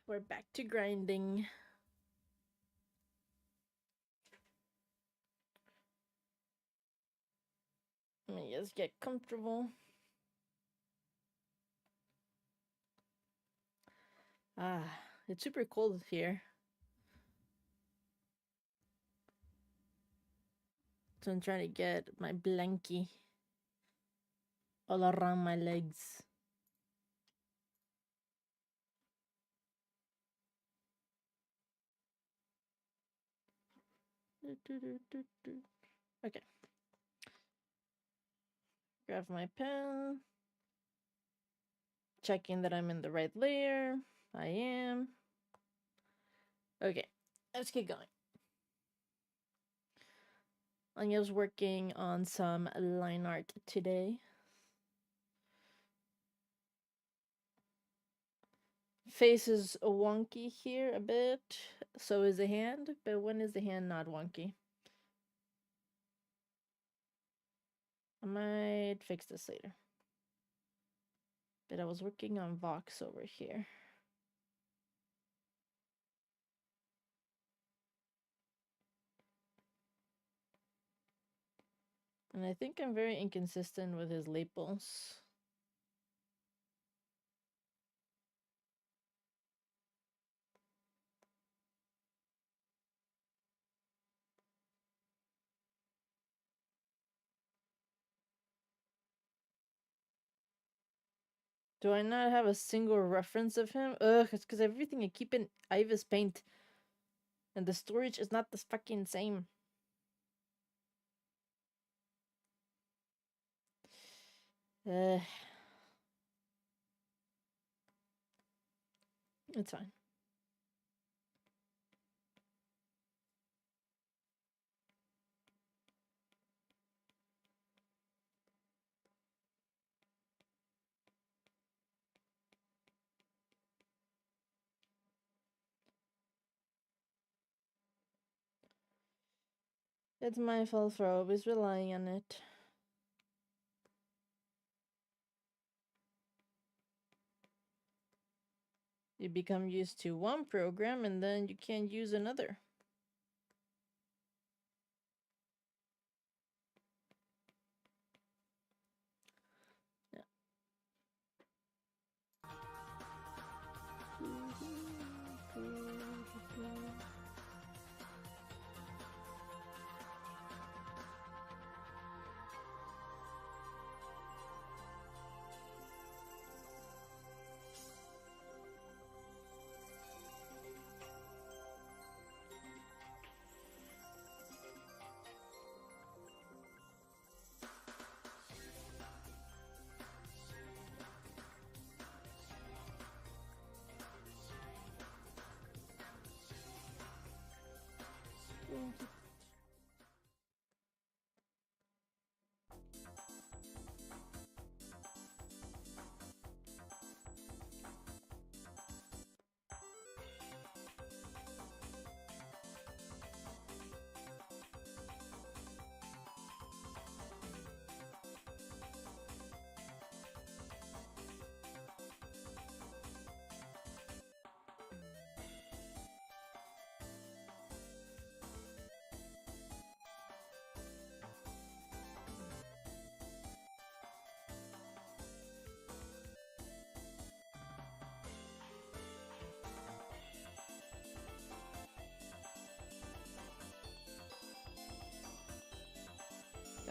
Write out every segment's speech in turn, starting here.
We're back to grinding. Let me just get comfortable. It's super cold here. So I'm trying to get my blankie all around my legs. Okay. Grab my pen. Checking that I'm in the right layer. I am. Okay, let's get going. Anya's working on some line art today. Face is wonky here a bit. So is the hand, but when is the hand not wonky? I might fix this later. But I was working on Vox over here. And I think I'm very inconsistent with his labels. Do I not have a single reference of him? Ugh, it's because everything I keep in Ivis Paint. And the storage is not the fucking same. It's fine. It's my fault for always relying on it. You become used to one program and then you can't use another. Yeah.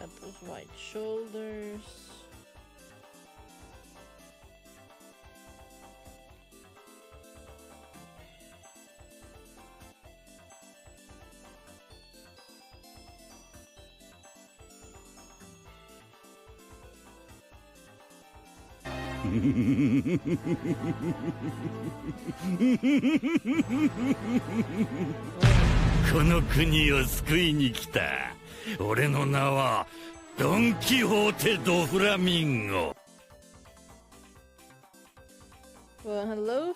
Got those white shoulders. This この国を救いに来た。俺の名は Don Quixote do Flamingo. Well, hello,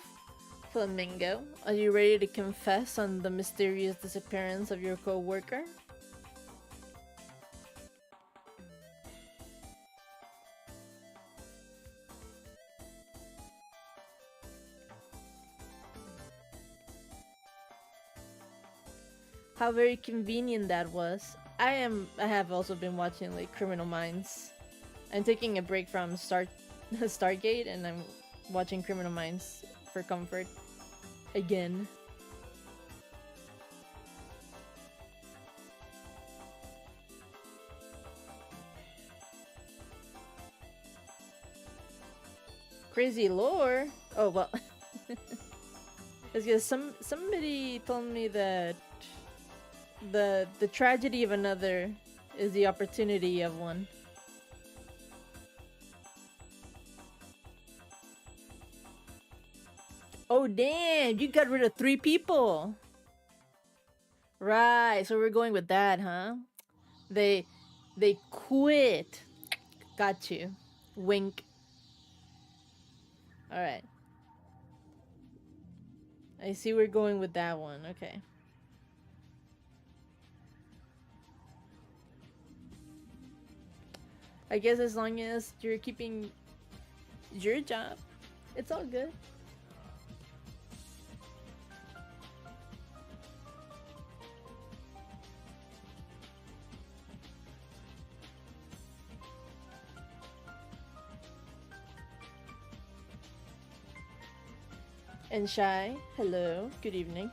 Flamingo. Are you ready to confess on the mysterious disappearance of your co-worker? How very convenient that was. I have also been watching like Criminal Minds. I'm taking a break from Stargate and I'm watching Criminal Minds for comfort. Again. Crazy lore? Oh well. It's because somebody told me that the tragedy of another is the opportunity of one. Oh damn, you got rid of 3 people. Right, so we're going with that, huh? They quit. Got you. Wink. Alright. I see we're going with that one, okay. I guess as long as you're keeping your job, it's all good. And Shy, hello, good evening.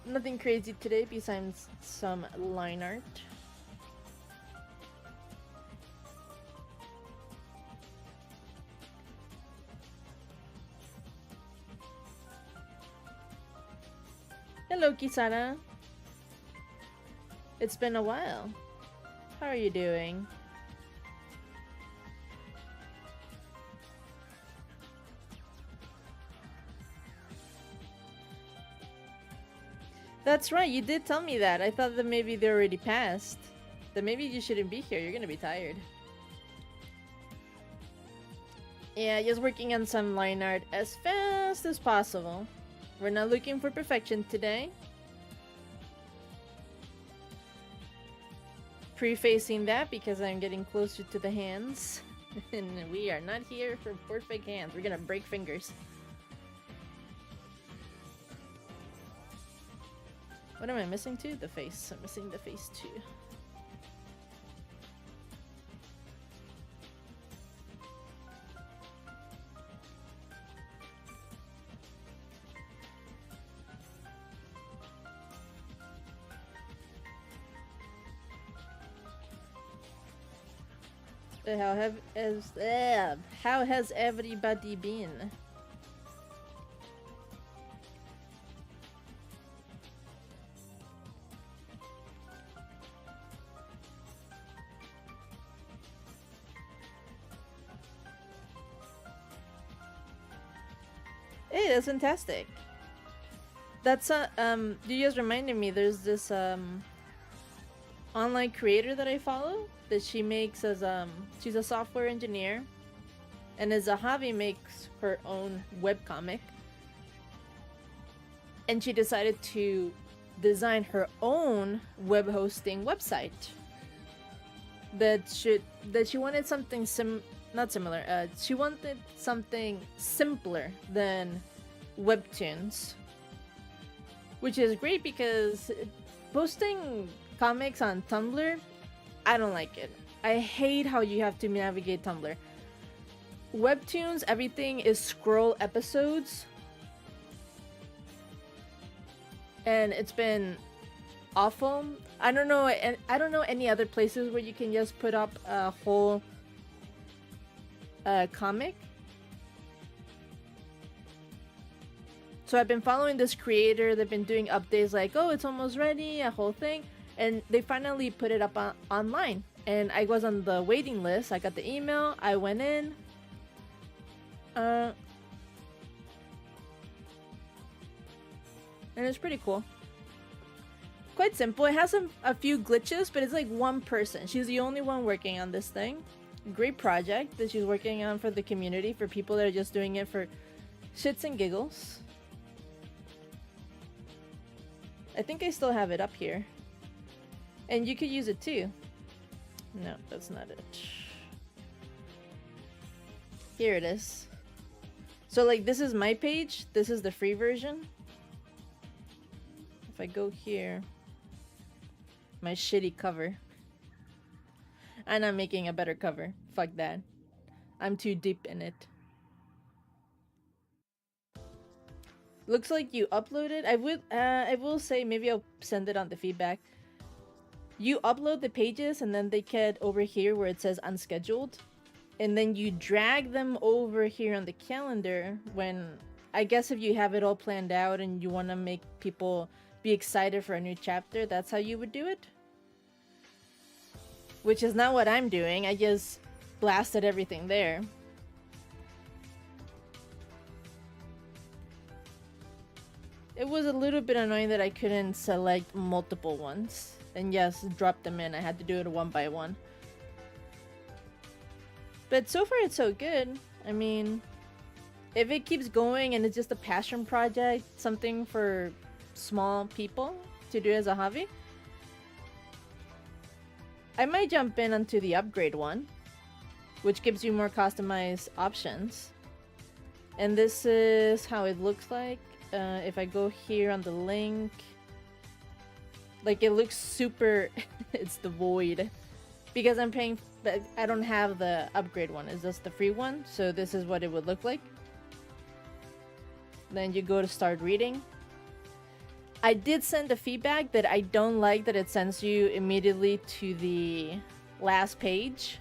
Nothing crazy today besides some line art. Hello, Kisara. It's been a while. How are you doing? That's right, you did tell me that. I thought that maybe they already passed. That maybe you shouldn't be here, you're gonna be tired. Yeah, just working on some line art as fast as possible. We're not looking for perfection today. Prefacing that because I'm getting closer to the hands. And we are not here for perfect hands. We're gonna break fingers. What am I missing too? The face. I'm missing the face too. How has everybody been? Hey, that's fantastic. That's you just reminded me, there's this online creator that I follow that she makes as she's a software engineer and as a hobby makes her own webcomic, and she decided to design her own web hosting website that she wanted something not similar, she wanted something simpler than webtoons, which is great because posting comics on Tumblr, I don't like it. I hate how you have to navigate Tumblr. Webtoons, everything is scroll episodes, and it's been awful. I don't know any other places where you can just put up a whole comic. So I've been following this creator. They've been doing updates like, oh, it's almost ready, a whole thing, and they finally put it up online. And I was on the waiting list. I got the email. I went in. And it's pretty cool. quite simple. It has a few glitches, but it's like one person. She's the only one working on this thing. Great project that she's working on for the community, for people that are just doing it for shits and giggles. I think I still have it up here. And you could use it too. No, that's not it. Here it is. So like this is my page, this is the free version. If I go here, my shitty cover. And I'm making a better cover. Fuck that. I'm too deep in it. Looks like you uploaded. I will say, maybe I'll send it on the feedback. You upload the pages and then they get over here where it says unscheduled. And then you drag them over here on the calendar when, I guess if you have it all planned out and you want to make people be excited for a new chapter, that's how you would do it. Which is not what I'm doing. I just blasted everything there. It was a little bit annoying that I couldn't select multiple ones. And yes, drop them in. I had to do it one by one. But so far it's so good. I mean, if it keeps going and it's just a passion project, something for small people to do as a hobby, I might jump in onto the upgrade one, which gives you more customized options. And this is how it looks like. If I go here on the link, like it looks super, it's the void. Because I'm paying, but I don't have the upgrade one, it's just the free one. So this is what it would look like. Then you go to start reading. I did send a feedback that I don't like that it sends you immediately to the last page.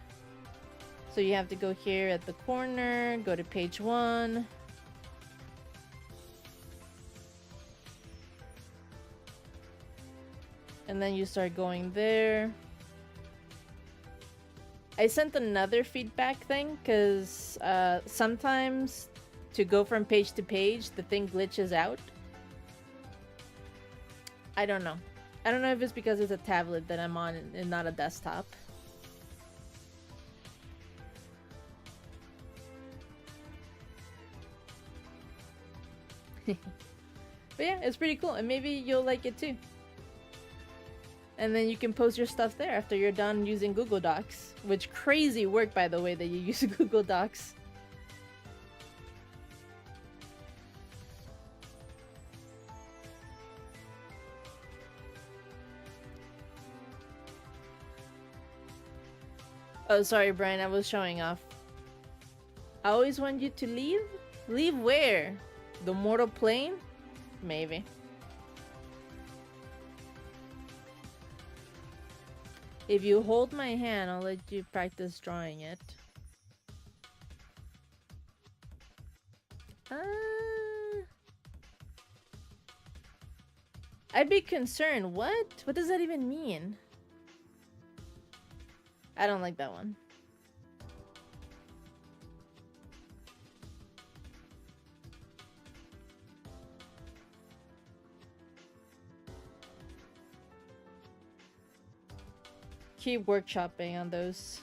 So you have to go here at the corner, go to page 1. And then you start going there. I sent another feedback thing because sometimes to go from page to page, the thing glitches out. I don't know. I don't know if it's because it's a tablet that I'm on and not a desktop. But yeah, it's pretty cool, and maybe you'll like it too. And then you can post your stuff there after you're done using Google Docs. Which crazy work, by the way, that you use Google Docs. Oh, sorry, Brian, I was showing off. I always want you to leave? Leave where? The mortal plane? Maybe. If you hold my hand, I'll let you practice drawing it. I'd be concerned. What? What does that even mean? I don't like that one. Keep workshopping on those.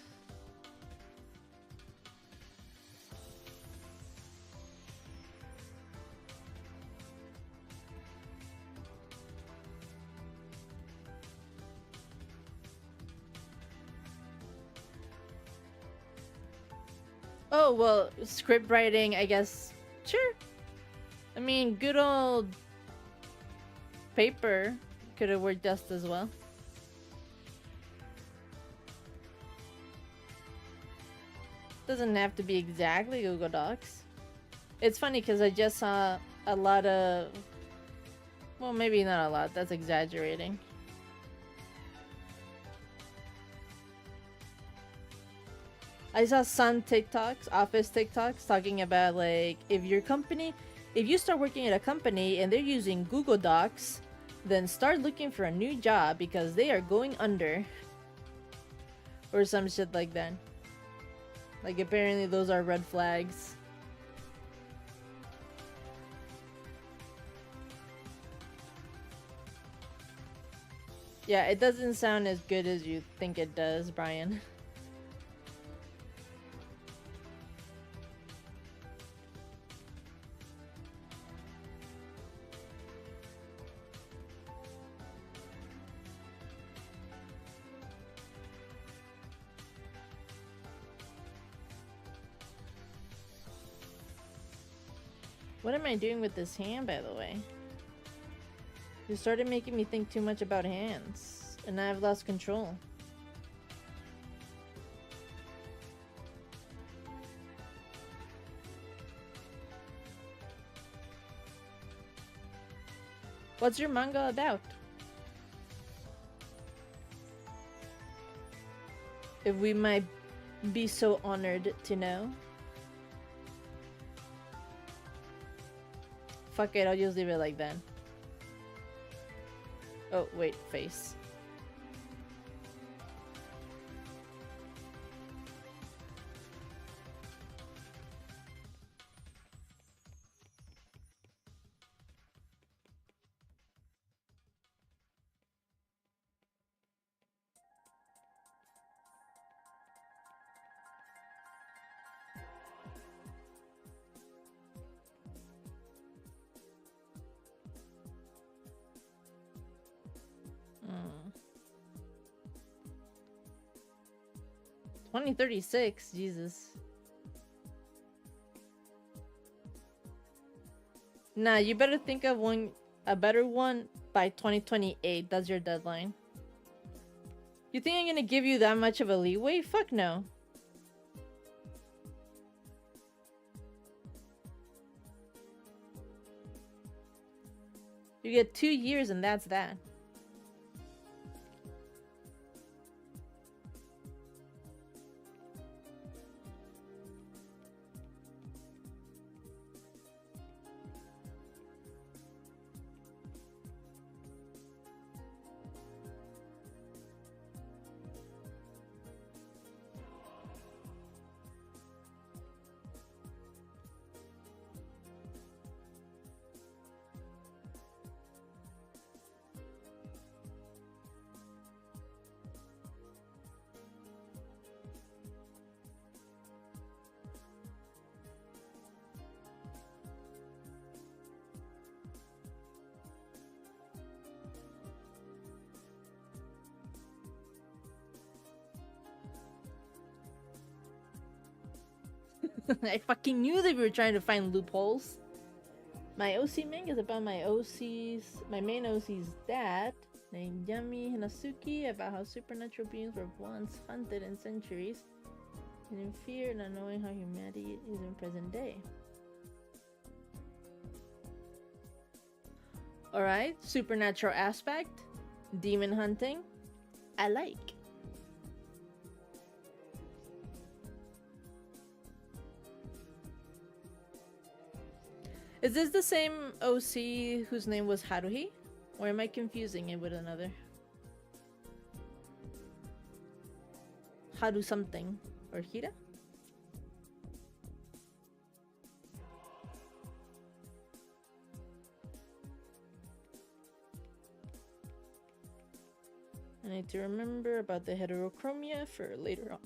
Oh, well, script writing, I guess. Sure. I mean, good old paper could have worked just as well. Doesn't have to be exactly Google Docs. It's funny because I just saw a lot of... Well, maybe not a lot. That's exaggerating. I saw some TikToks, office TikToks, talking about like, if your company, if you start working at a company and they're using Google Docs, then start looking for a new job because they are going under. Or some shit like that. Like, apparently those are red flags. Yeah, it doesn't sound as good as you think it does, Brian. What am I doing with this hand, by the way? You started making me think too much about hands, and I've lost control. What's your manga about? If we might be so honored to know. Fuck it, I'll just leave it like that. Oh, wait, face. Mm. 2036, Jesus. Nah, you better think of a better one by 2028. That's your deadline. You think I'm gonna give you that much of a leeway? Fuck no. You get 2 years and that's that. I fucking knew that we were trying to find loopholes. My OC manga is about my main OC's dad, named Yami Hinasuki, about how supernatural beings were once hunted in centuries, and in fear, not knowing how humanity is in present day. Alright, supernatural aspect, demon hunting, I like. Is this the same OC whose name was Haruhi? Or am I confusing it with another? Haru something. Or Hira? I need to remember about the heterochromia for later on.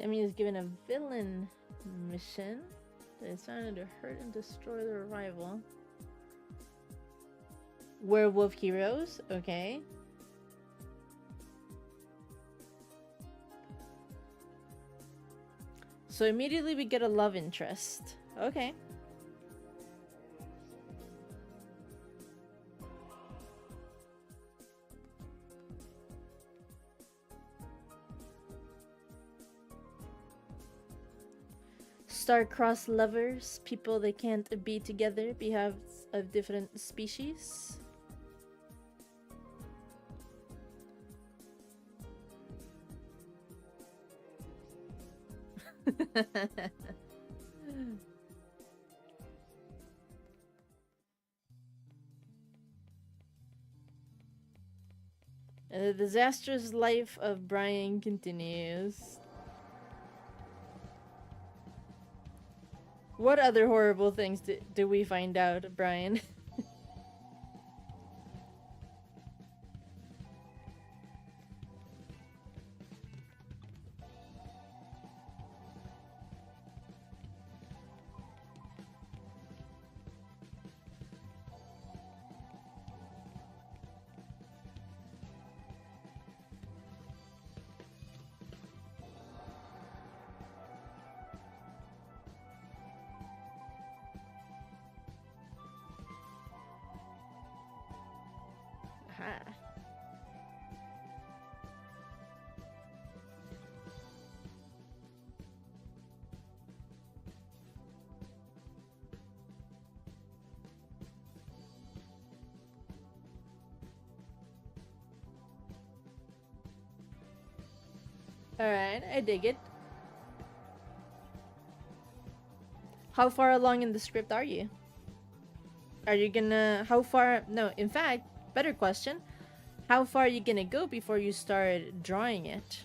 Yami is given a villain mission that is found to hurt and destroy their rival. Werewolf heroes, okay. So immediately we get a love interest. Okay. Star-crossed lovers, people that can't be together, behalves of different species. And the disastrous life of Brian continues. What other horrible things do we find out, Brian? Aha. Alright, I dig it. How far along in the script are you? Are you gonna... How far... No, in fact, better question. How far are you gonna go before you start drawing it?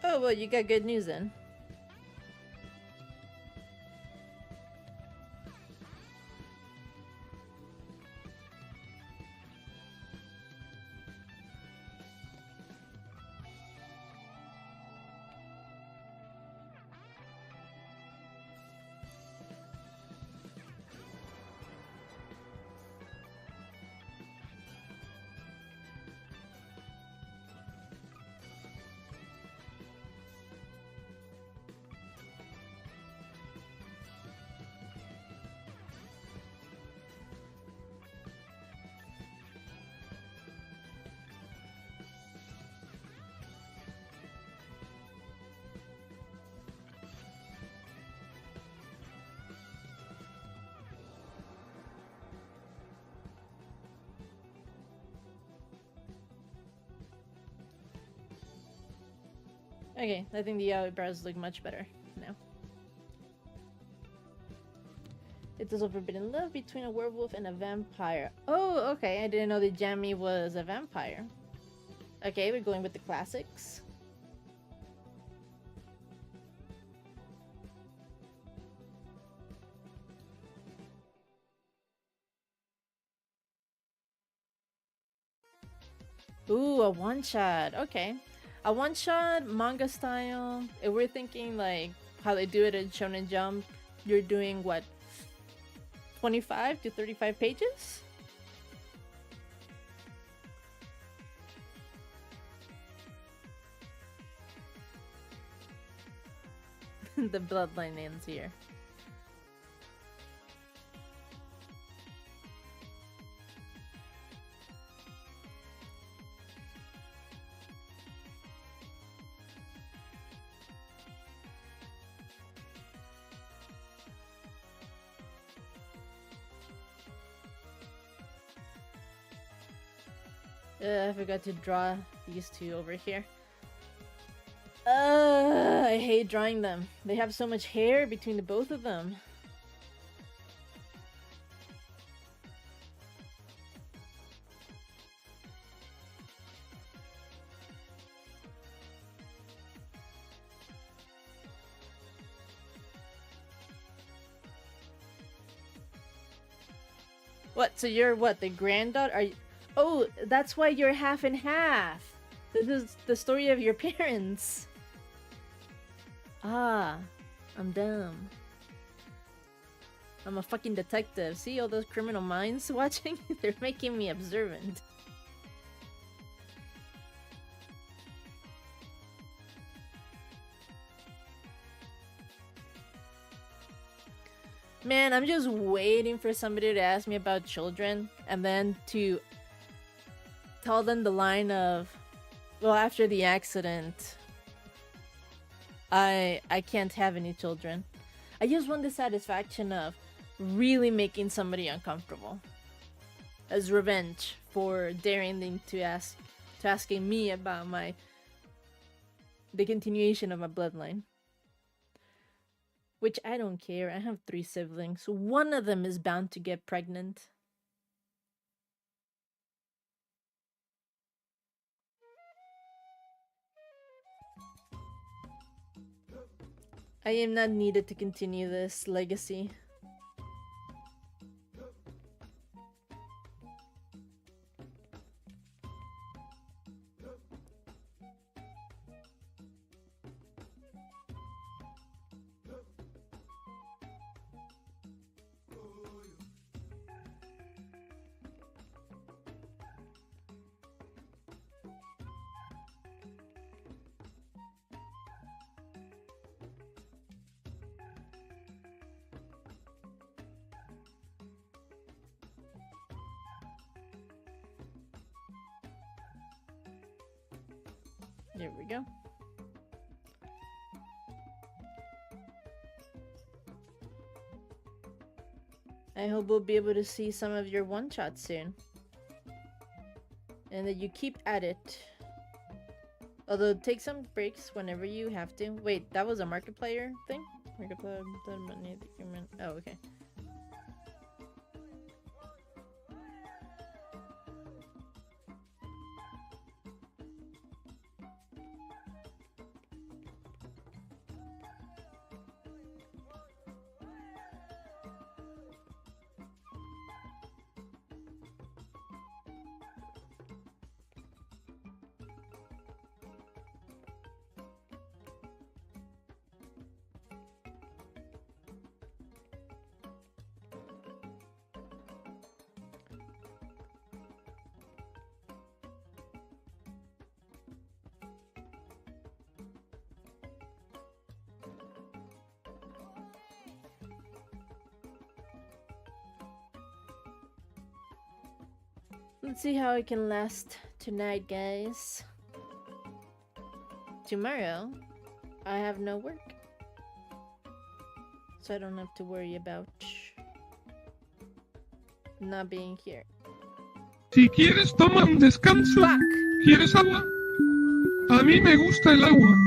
Oh, well, you got good news then. Okay, I think the eyebrows look much better now. It is a forbidden love between a werewolf and a vampire. Oh, okay, I didn't know that Jamie was a vampire. Okay, we're going with the classics. Ooh, a one-shot. Okay. A one-shot, manga style. If we're thinking like how they do it in Shonen Jump, you're doing what? 25 to 35 pages? The bloodline ends here. I forgot to draw these two over here. I hate drawing them. They have so much hair between the both of them. What? So you're what? The granddaughter? Are you? Oh, that's why you're half and half. This is the story of your parents. Ah, I'm dumb. I'm a fucking detective. See all those criminal minds watching? They're making me observant. Man, I'm just waiting for somebody to ask me about children and then to tell them the line of, well, after the accident, I can't have any children. I just want the satisfaction of really making somebody uncomfortable as revenge for daring them to asking me about the continuation of my bloodline. Which I don't care. I have 3 siblings. One of them is bound to get pregnant. I am not needed to continue this legacy. There we go. I hope we'll be able to see some of your one-shots soon. And that you keep at it. Although, take some breaks whenever you have to. Wait, that was a Markiplier thing? Markiplier, oh, okay. Let's see how I can last tonight, guys. Tomorrow, I have no work. So I don't have to worry about not being here. Si quieres, toma un descanso. Fuck! ¿Quieres agua? A mí me gusta el agua.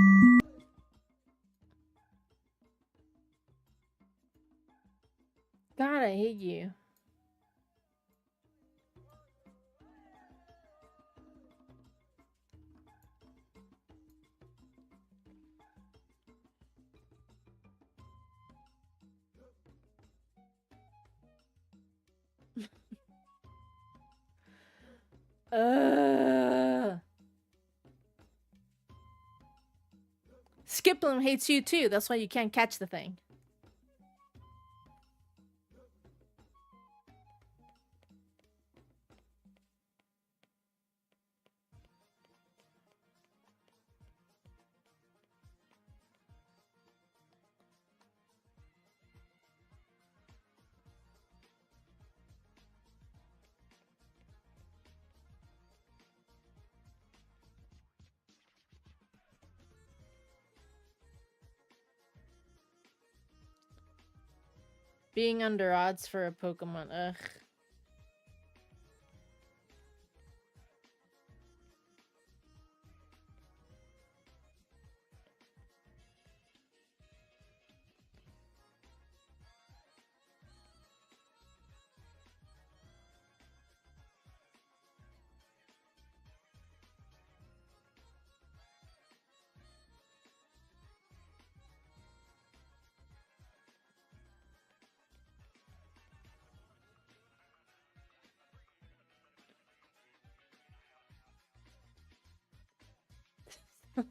God, I hate you. Skiplum hates you too. That's why you can't catch the thing. Being under odds for a Pokemon, ugh.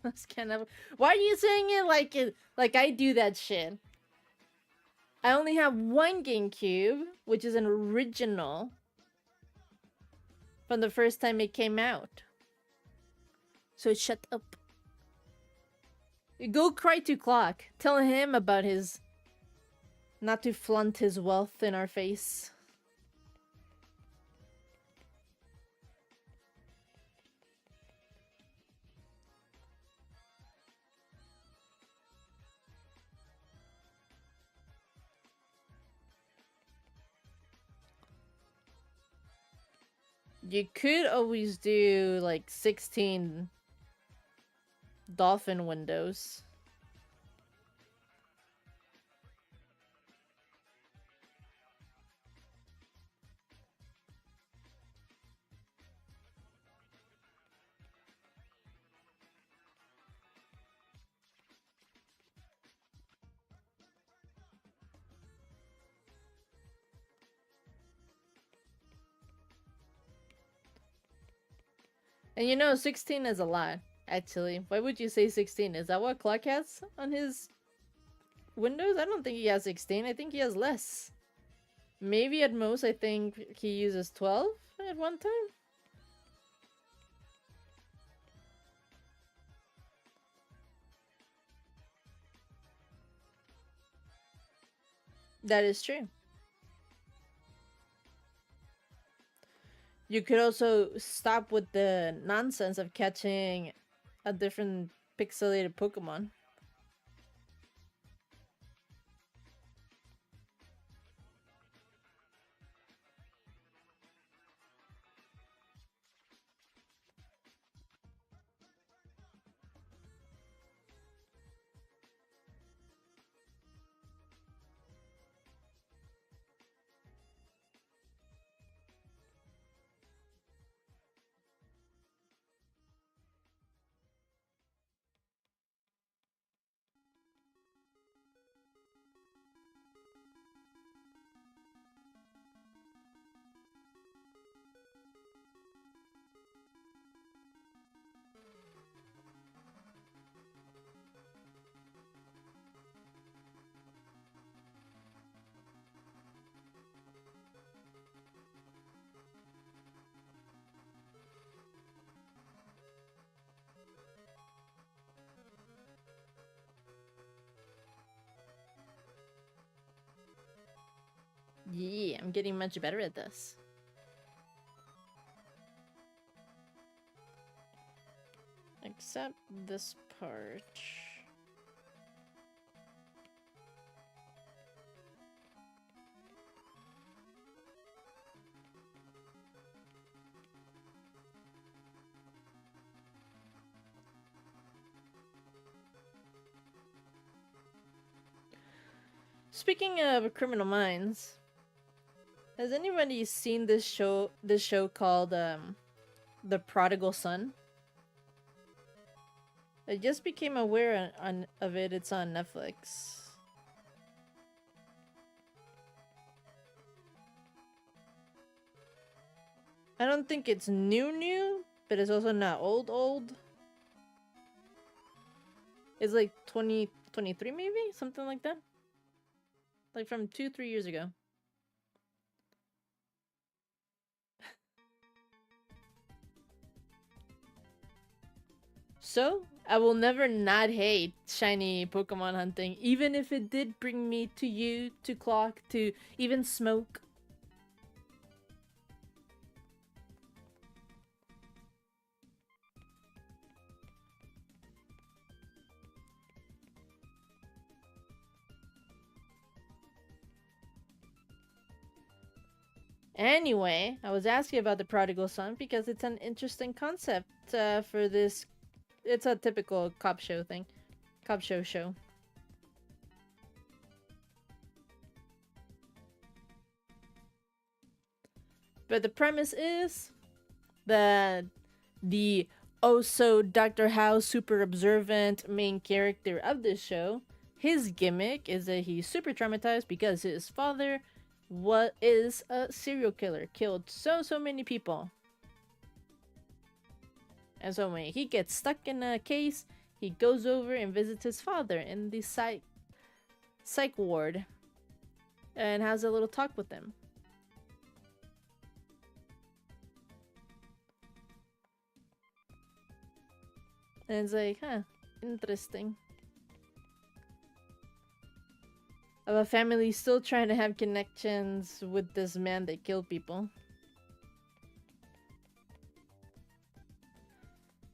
That's kind of. Why are you saying it like I do that shit? I only have one GameCube, which is an original from the first time it came out. So shut up. Go cry to Clock. Tell him about his. Not to flaunt his wealth in our face. You could always do like 16 dolphin windows. And you know, 16 is a lot, actually. Why would you say 16? Is that what Clock has on his Windows? I don't think he has 16. I think he has less. Maybe at most, I think he uses 12 at one time. That is true. You could also stop with the nonsense of catching a different pixelated Pokemon. Yeah, I'm getting much better at this. Except this part. Speaking of Criminal Minds, has anybody seen this show? This show called The Prodigal Son. I just became aware of it. It's on Netflix. I don't think it's new, but it's also not old. It's like 2023 maybe? Something like that. Like from 2-3 years ago. So, I will never not hate shiny Pokemon hunting, even if it did bring me to you, to Clock, to even Smoke. Anyway, I was asking about the Prodigal Son because it's an interesting concept for this. It's a typical cop show thing. Cop show. But the premise is that the also Dr. House super observant main character of this show, his gimmick is that he's super traumatized because his father is a serial killer, killed so many people. And so when he gets stuck in a case, he goes over and visits his father in the psych ward and has a little talk with him. And it's like, huh, interesting. Of a family still trying to have connections with this man that killed people.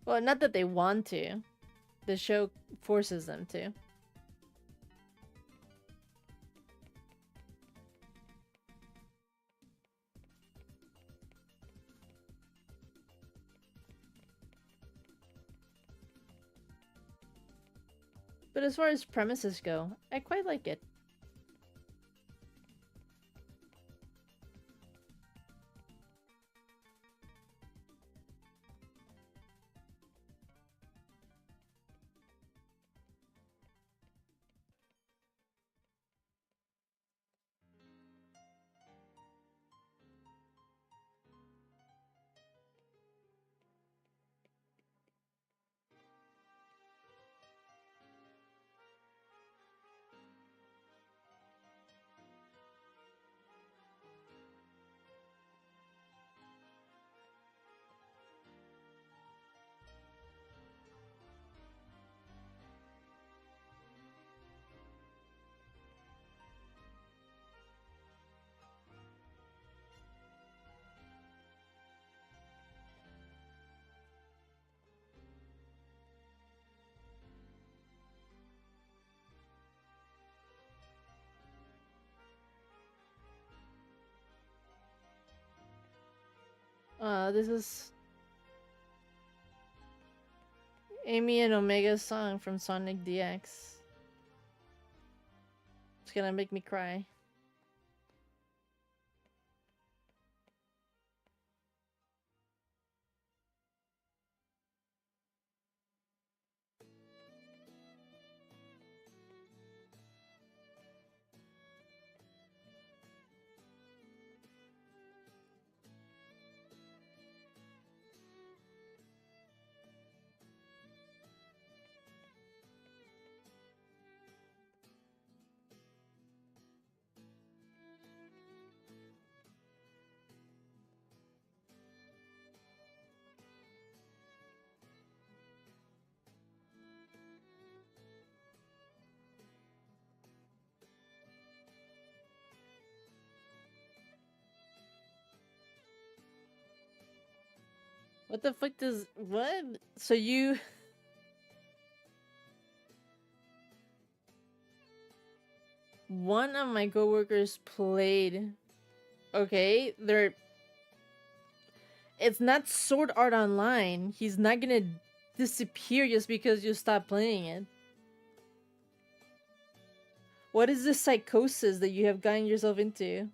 Well, not that they want to. The show forces them to. But as far as premises go, I quite like it. This is Amy and Omega's song from Sonic DX. It's gonna make me cry. What the fuck does... What? So you... One of my coworkers played... Okay, they're... It's not Sword Art Online. He's not gonna disappear just because you stop playing it. What is this psychosis that you have gotten yourself into?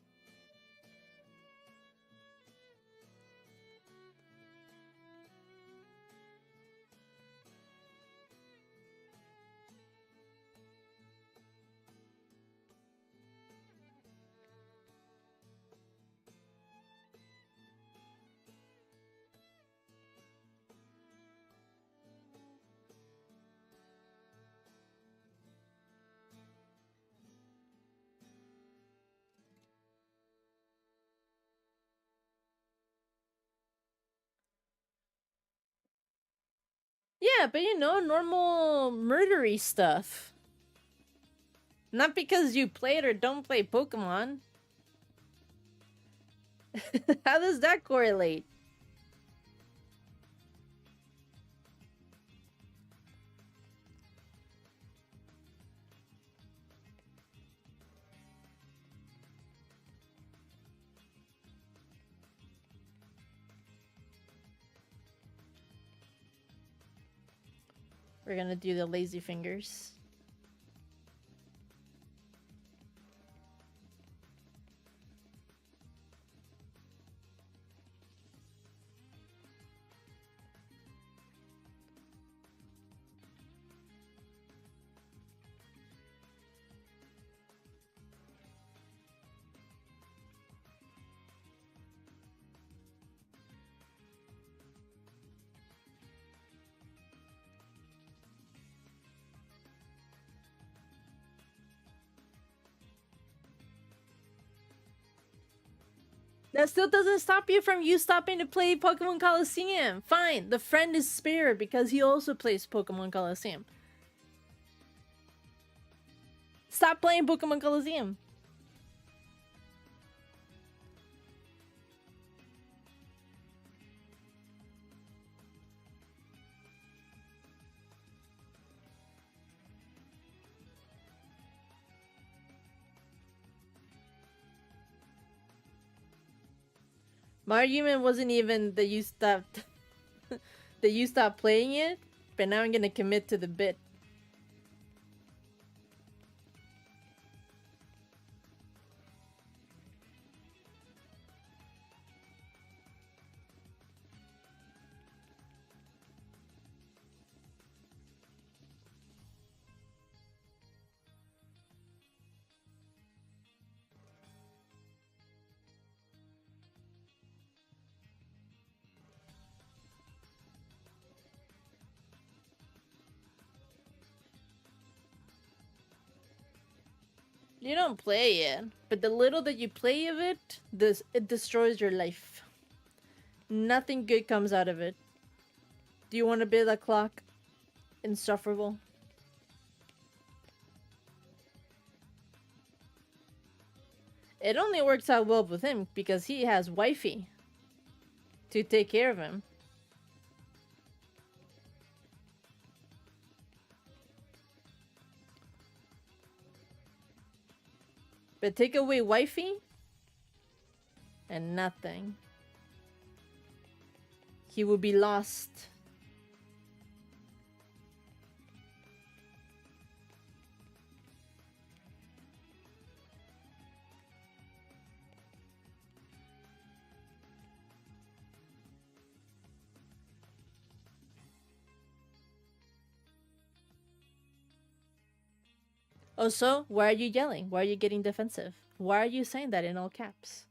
Yeah, but you know, normal murdery stuff. Not because you played or don't play Pokemon. How does that correlate? We're gonna do the lazy fingers. That still doesn't stop you from you stopping to play Pokemon Coliseum. Fine, the friend is Spirit because he also plays Pokemon Coliseum. Stop playing Pokemon Coliseum. My argument wasn't even that you stopped that you stopped playing it, but now I'm gonna commit to the bit. You don't play it, but the little that you play of it, it destroys your life. Nothing good comes out of it. Do you want to be that clock? Insufferable. It only works out well with him because he has wifey to take care of him. But take away wifey and nothing. He will be lost. Also, why are you yelling? Why are you getting defensive? Why are you saying that in all caps?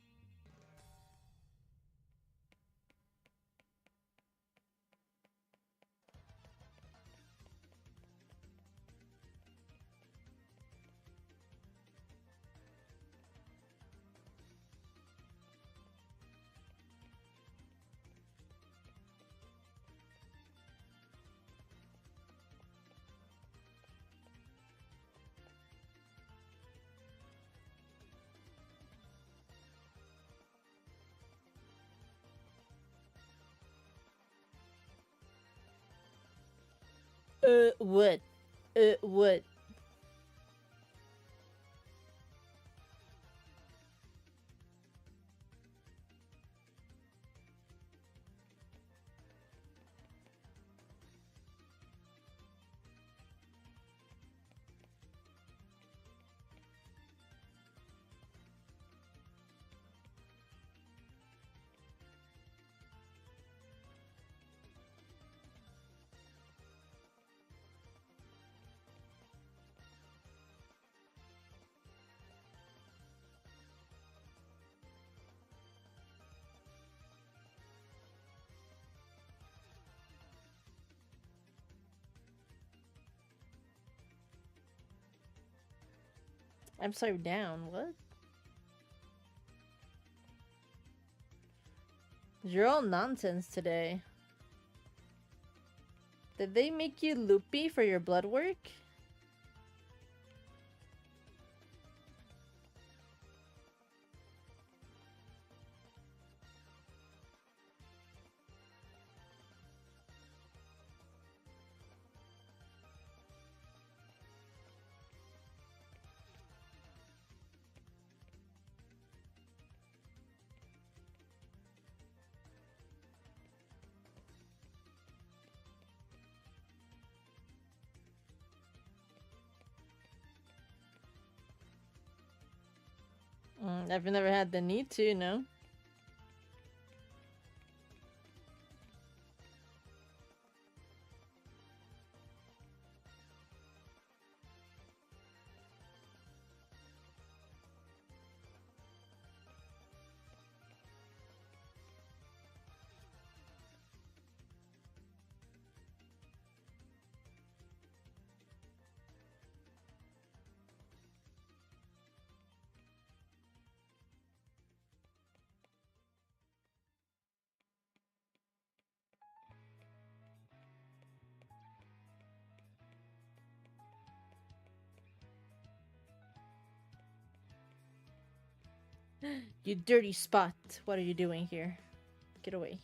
What? What? I'm so down. What? You're all nonsense today. Did they make you loopy for your blood work? I've never had the need to, no. You dirty spot. What are you doing here? Get away.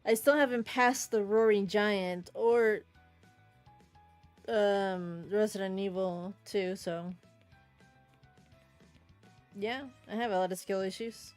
I still haven't passed the Roaring Giant or Resident Evil 2, so yeah, I have a lot of skill issues.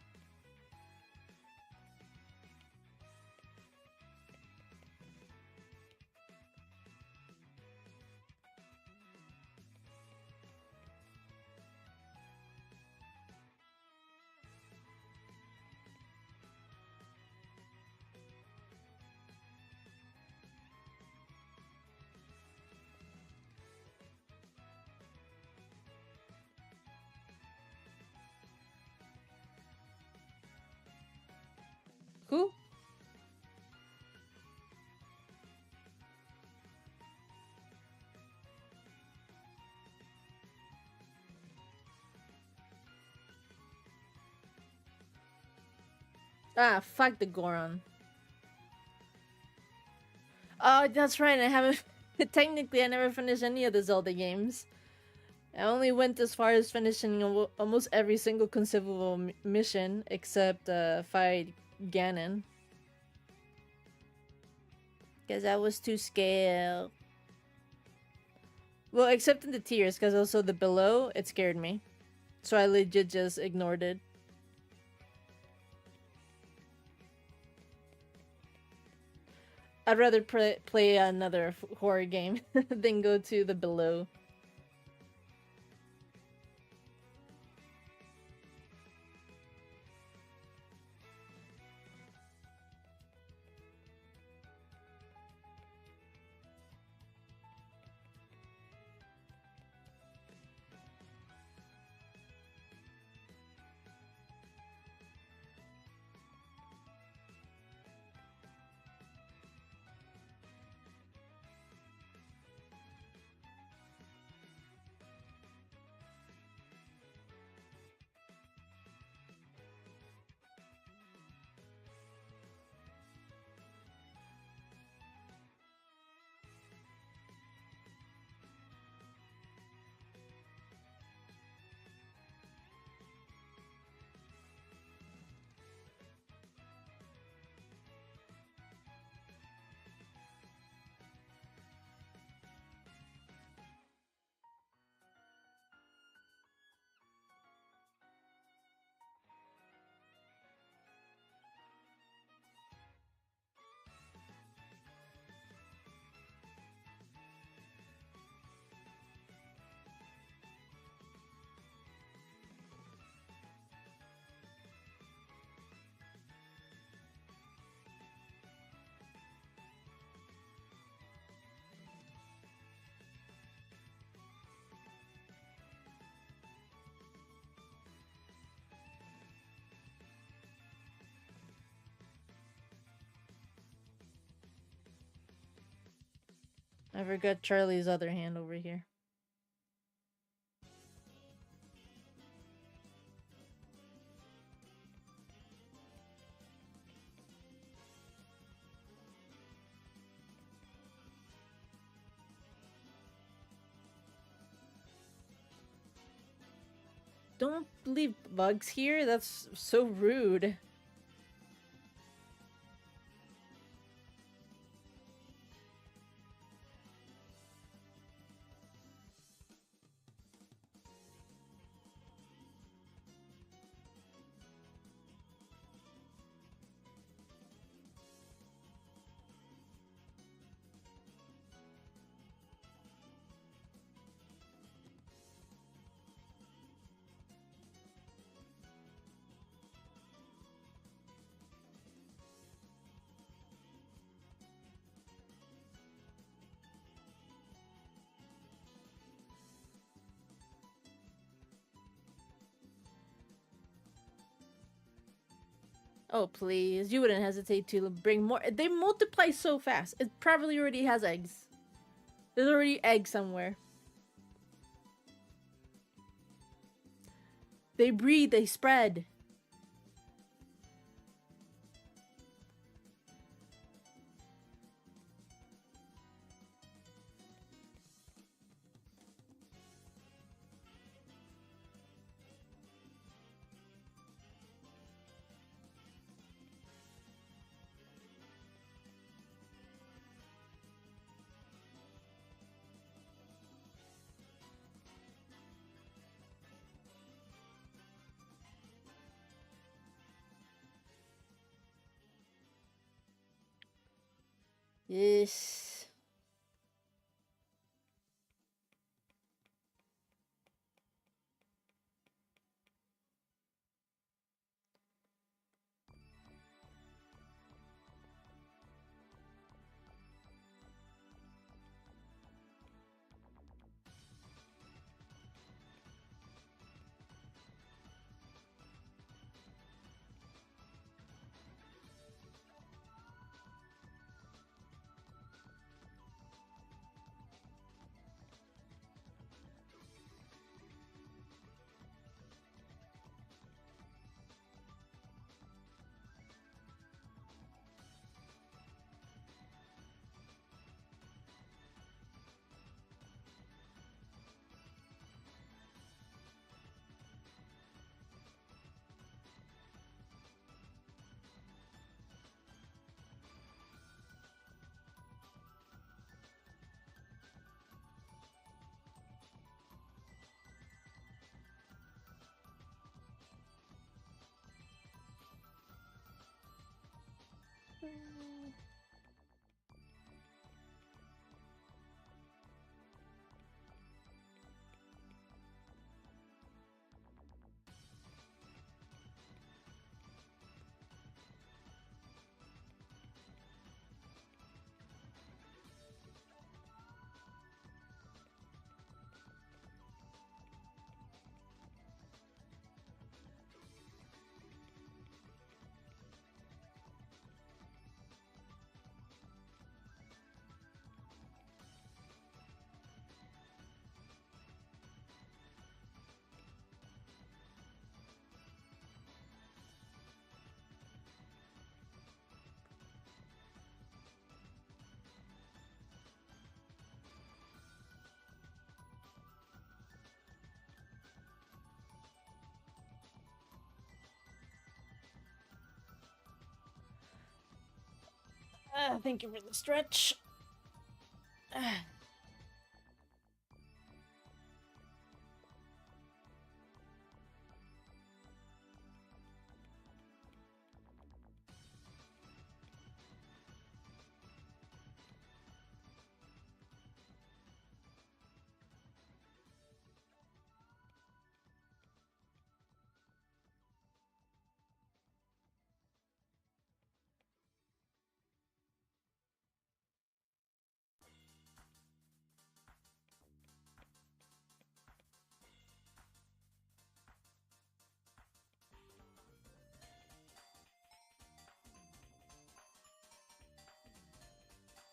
Who? Ah, fuck the Goron. Oh, that's right. I haven't. Technically, I never finished any of the Zelda games. I only went as far as finishing almost every single conceivable mission except fight Ganon. Because I was too scared. Well, except in the tears, because also the below, it scared me. So I legit just ignored it. I'd rather play another horror game than go to the below. I forgot Charlie's other hand over here. Don't leave bugs here. That's so rude. Oh, please. You wouldn't hesitate to bring more. They multiply so fast. It probably already has eggs. There's already eggs somewhere. They breed, they spread. Yes. Thank you for the stretch.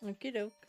Okie doke.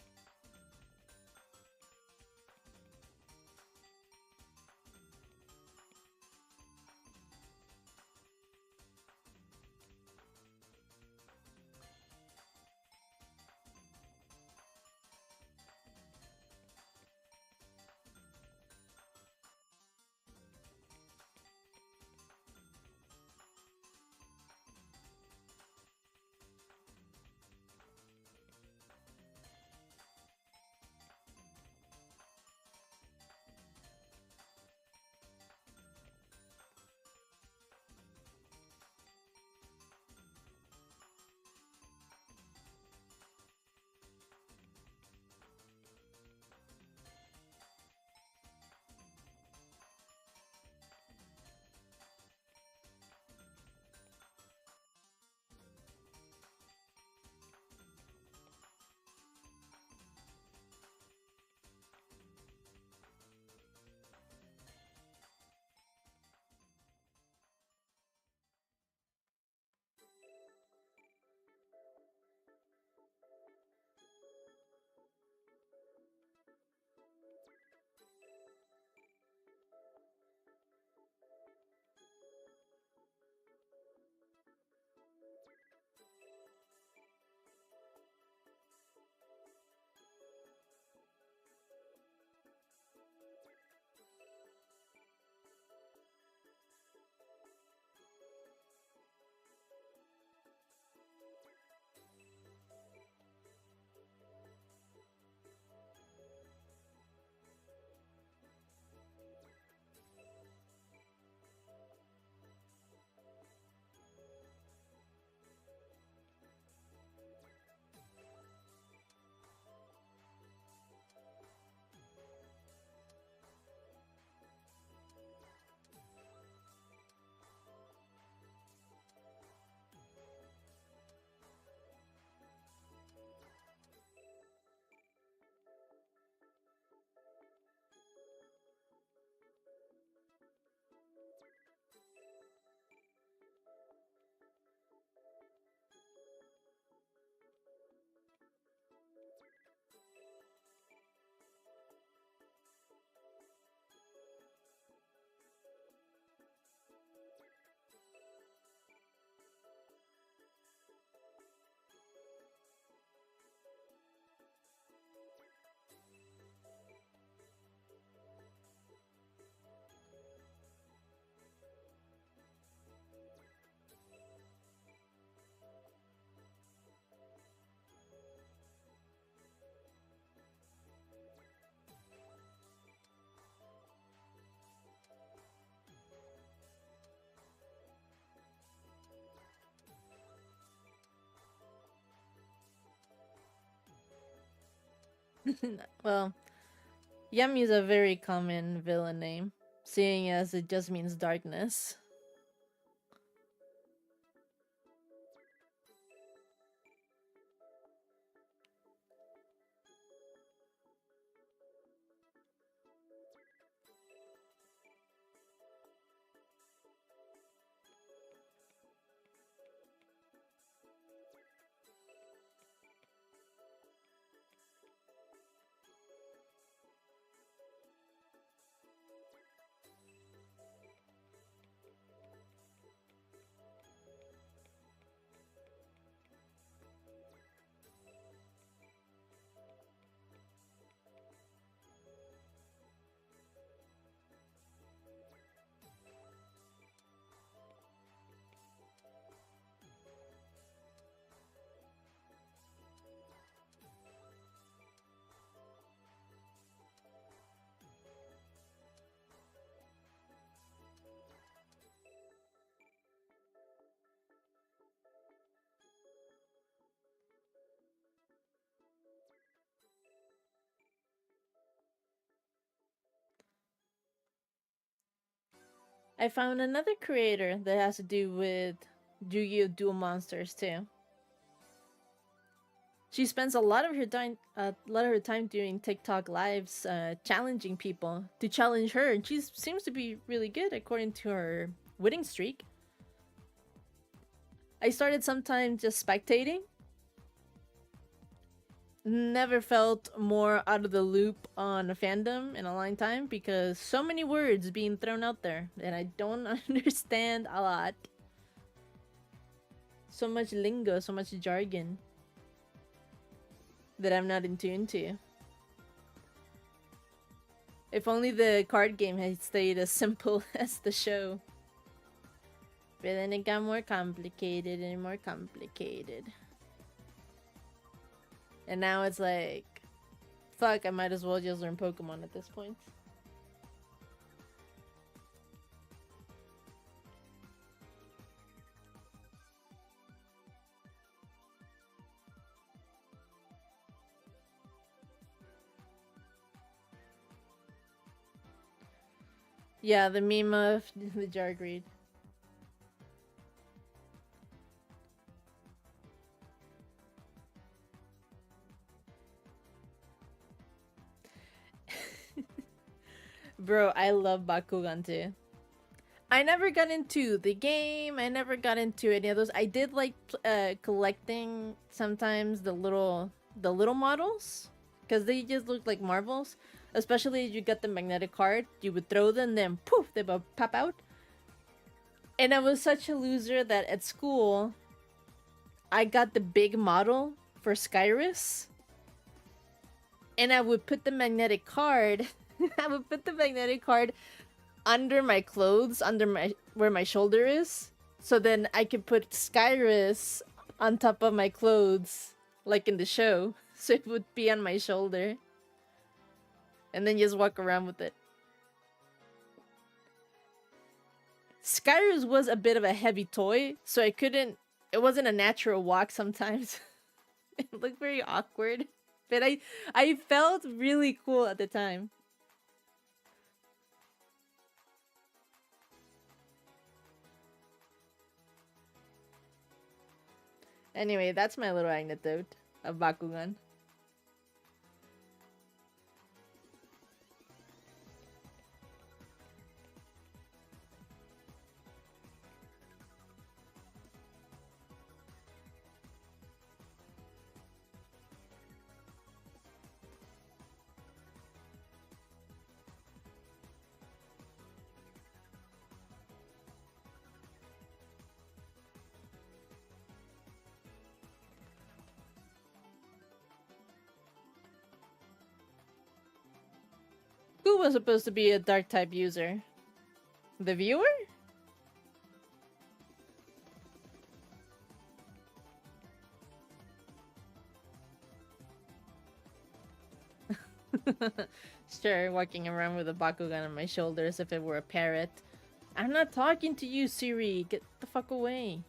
Well, Yami is a very common villain name, seeing as it just means darkness. I found another creator that has to do with Yu-Gi-Oh! Duel Monsters too. She spends a lot of her time doing TikTok lives, challenging people to challenge her, and she seems to be really good according to her winning streak. I started sometime just spectating. Never felt more out of the loop on a fandom in a long time because so many words being thrown out there and I don't understand a lot. So much lingo, so much jargon that I'm not in tune to. If only the card game had stayed as simple as the show. But then it got more complicated and more complicated. And now it's like, fuck, I might as well just learn Pokemon at this point. Yeah, the meme of the Jargreed. Bro, I love Bakugan too. I never got into the game. I never got into any of those. I did like collecting sometimes the little models because they just look like marbles. Especially if you got the magnetic card, you would throw them, then poof, they would pop out. And I was such a loser that at school, I got the big model for Skyrus, and I would put the magnetic card. I would put the magnetic card under my clothes, under my where my shoulder is, so then I could put Skyrus on top of my clothes, like in the show, so it would be on my shoulder, and then just walk around with it. Skyrus was a bit of a heavy toy, so I couldn't. It wasn't a natural walk sometimes. It looked very awkward, but I felt really cool at the time. Anyway, that's my little anecdote of Bakugan. Who was supposed to be a dark type user? The viewer? Sure, walking around with a Bakugan on my shoulder as if it were a parrot. I'm not talking to you, Siri. Get the fuck away.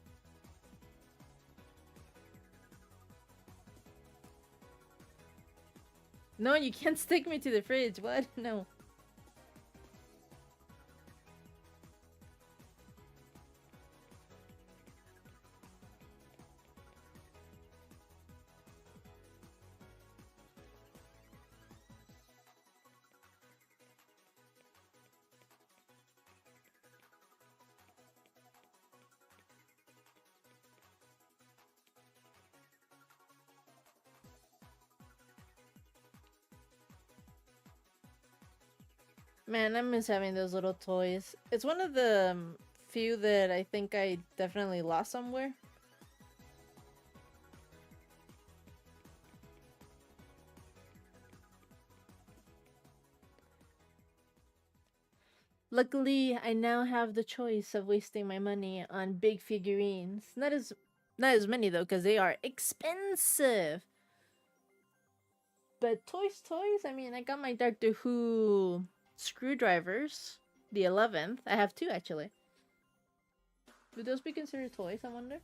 No, you can't stick me to the fridge. What? No. Man, I miss having those little toys. It's one of the few that I think I definitely lost somewhere. Luckily, I now have the choice of wasting my money on big figurines. Not as many though, because they are expensive. But toys. I mean, I got my Doctor Who screwdrivers, the 11th. I have two actually. Would those be considered toys? I wonder.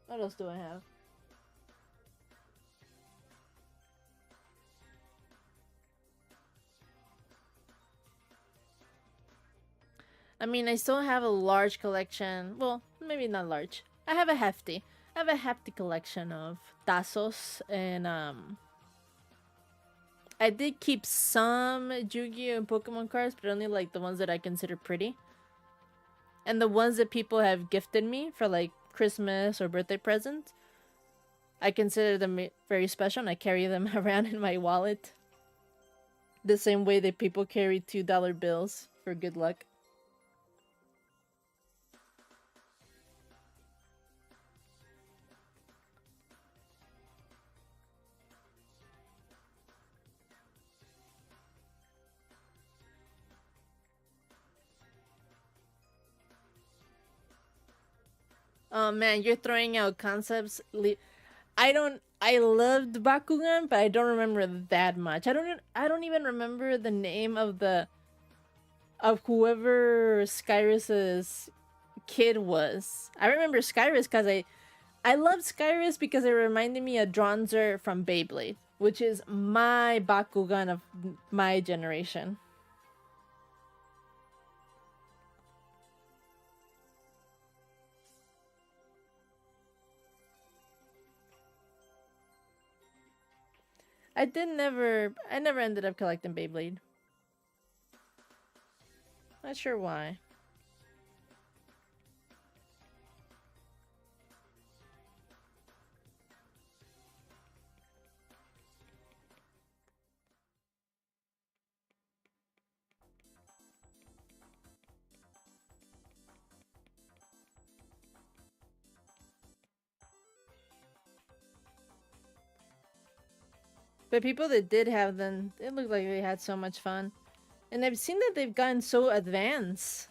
What else do I have? I mean, I still have a large collection. Well, maybe not large. I have a hefty. I have a hefty collection of Tazos, and I did keep some Yu-Gi-Oh and Pokemon cards, but only like the ones that I consider pretty. And the ones that people have gifted me for like Christmas or birthday presents, I consider them very special, and I carry them around in my wallet. The same way that people carry $2 bills for good luck. Oh man, you're throwing out concepts. I loved Bakugan, but I don't remember that much. I don't even remember the name of whoever Skyrus's kid was. I remember Skyrus because I loved Skyrus because it reminded me of Dronzer from Beyblade, which is my Bakugan of my generation. I never ended up collecting Beyblade. Not sure why. But people that did have them, it looked like they had so much fun. And I've seen that they've gotten so advanced.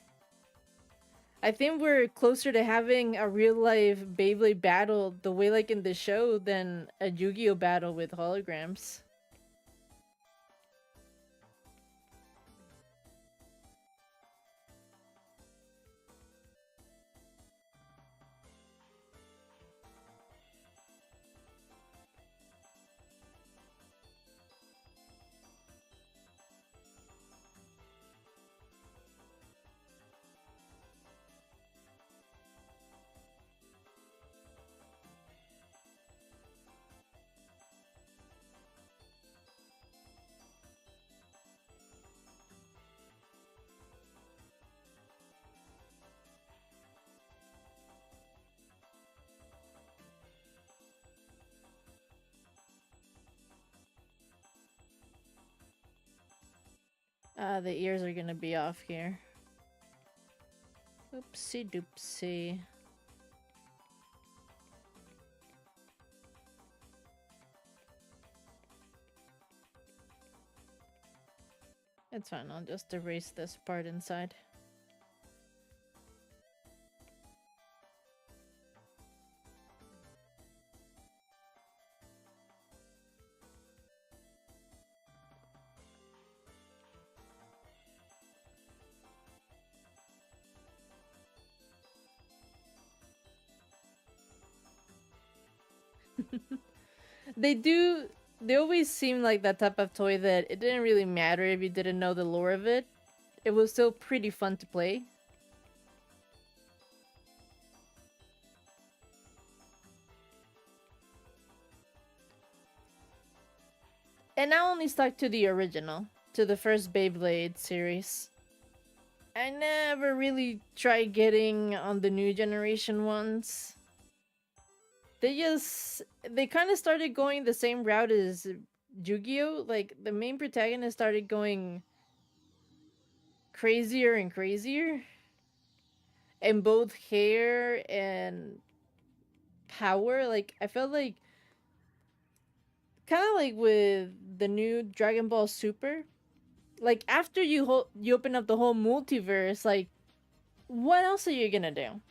I think we're closer to having a real life Beyblade battle the way like in the show than a Yu-Gi-Oh battle with holograms. The ears are gonna be off here. Oopsie doopsie. It's fine, I'll just erase this part inside. They do. They always seem like that type of toy that it didn't really matter if you didn't know the lore of it. It was still pretty fun to play. And I only stuck to the original, to the first Beyblade series. I never really tried getting on the new generation ones. They kind of started going the same route as Yu-Gi-Oh! Like the main protagonist started going crazier and crazier. And both hair and power, like I felt like kind of like with the new Dragon Ball Super. Like after you open up the whole multiverse, like what else are you gonna do?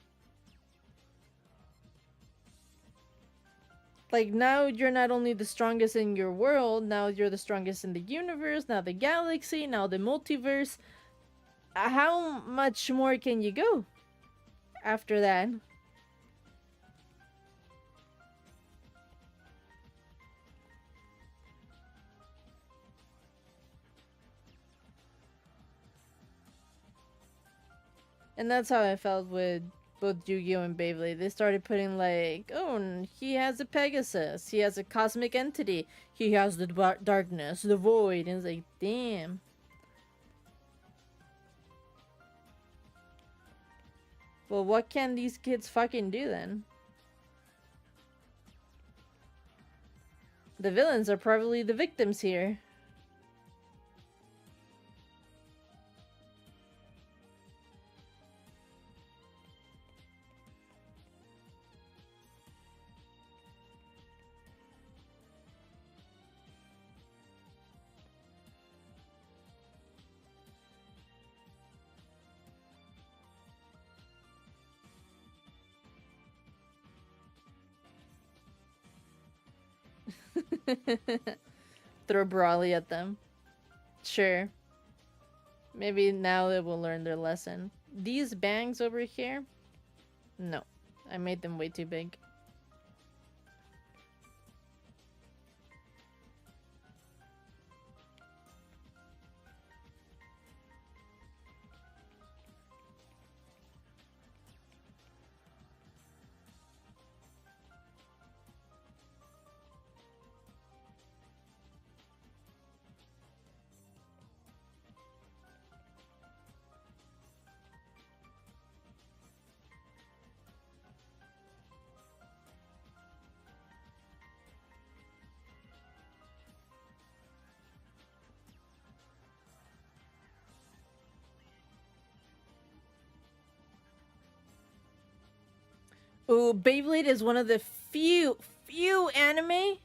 Like now you're not only the strongest in your world, now you're the strongest in the universe, now the galaxy, now the multiverse. How much more can you go after that? And that's how I felt with both Yu-Gi-Oh and Beyblade. They started putting like, oh, he has a Pegasus, he has a cosmic entity, he has the darkness, the void, and it's like, damn. Well, what can these kids fucking do then? The villains are probably the victims here. Throw Brawly at them. Sure. Maybe now they will learn their lesson. These bangs over here? No. I made them way too big. Ooh, Beyblade is one of the few anime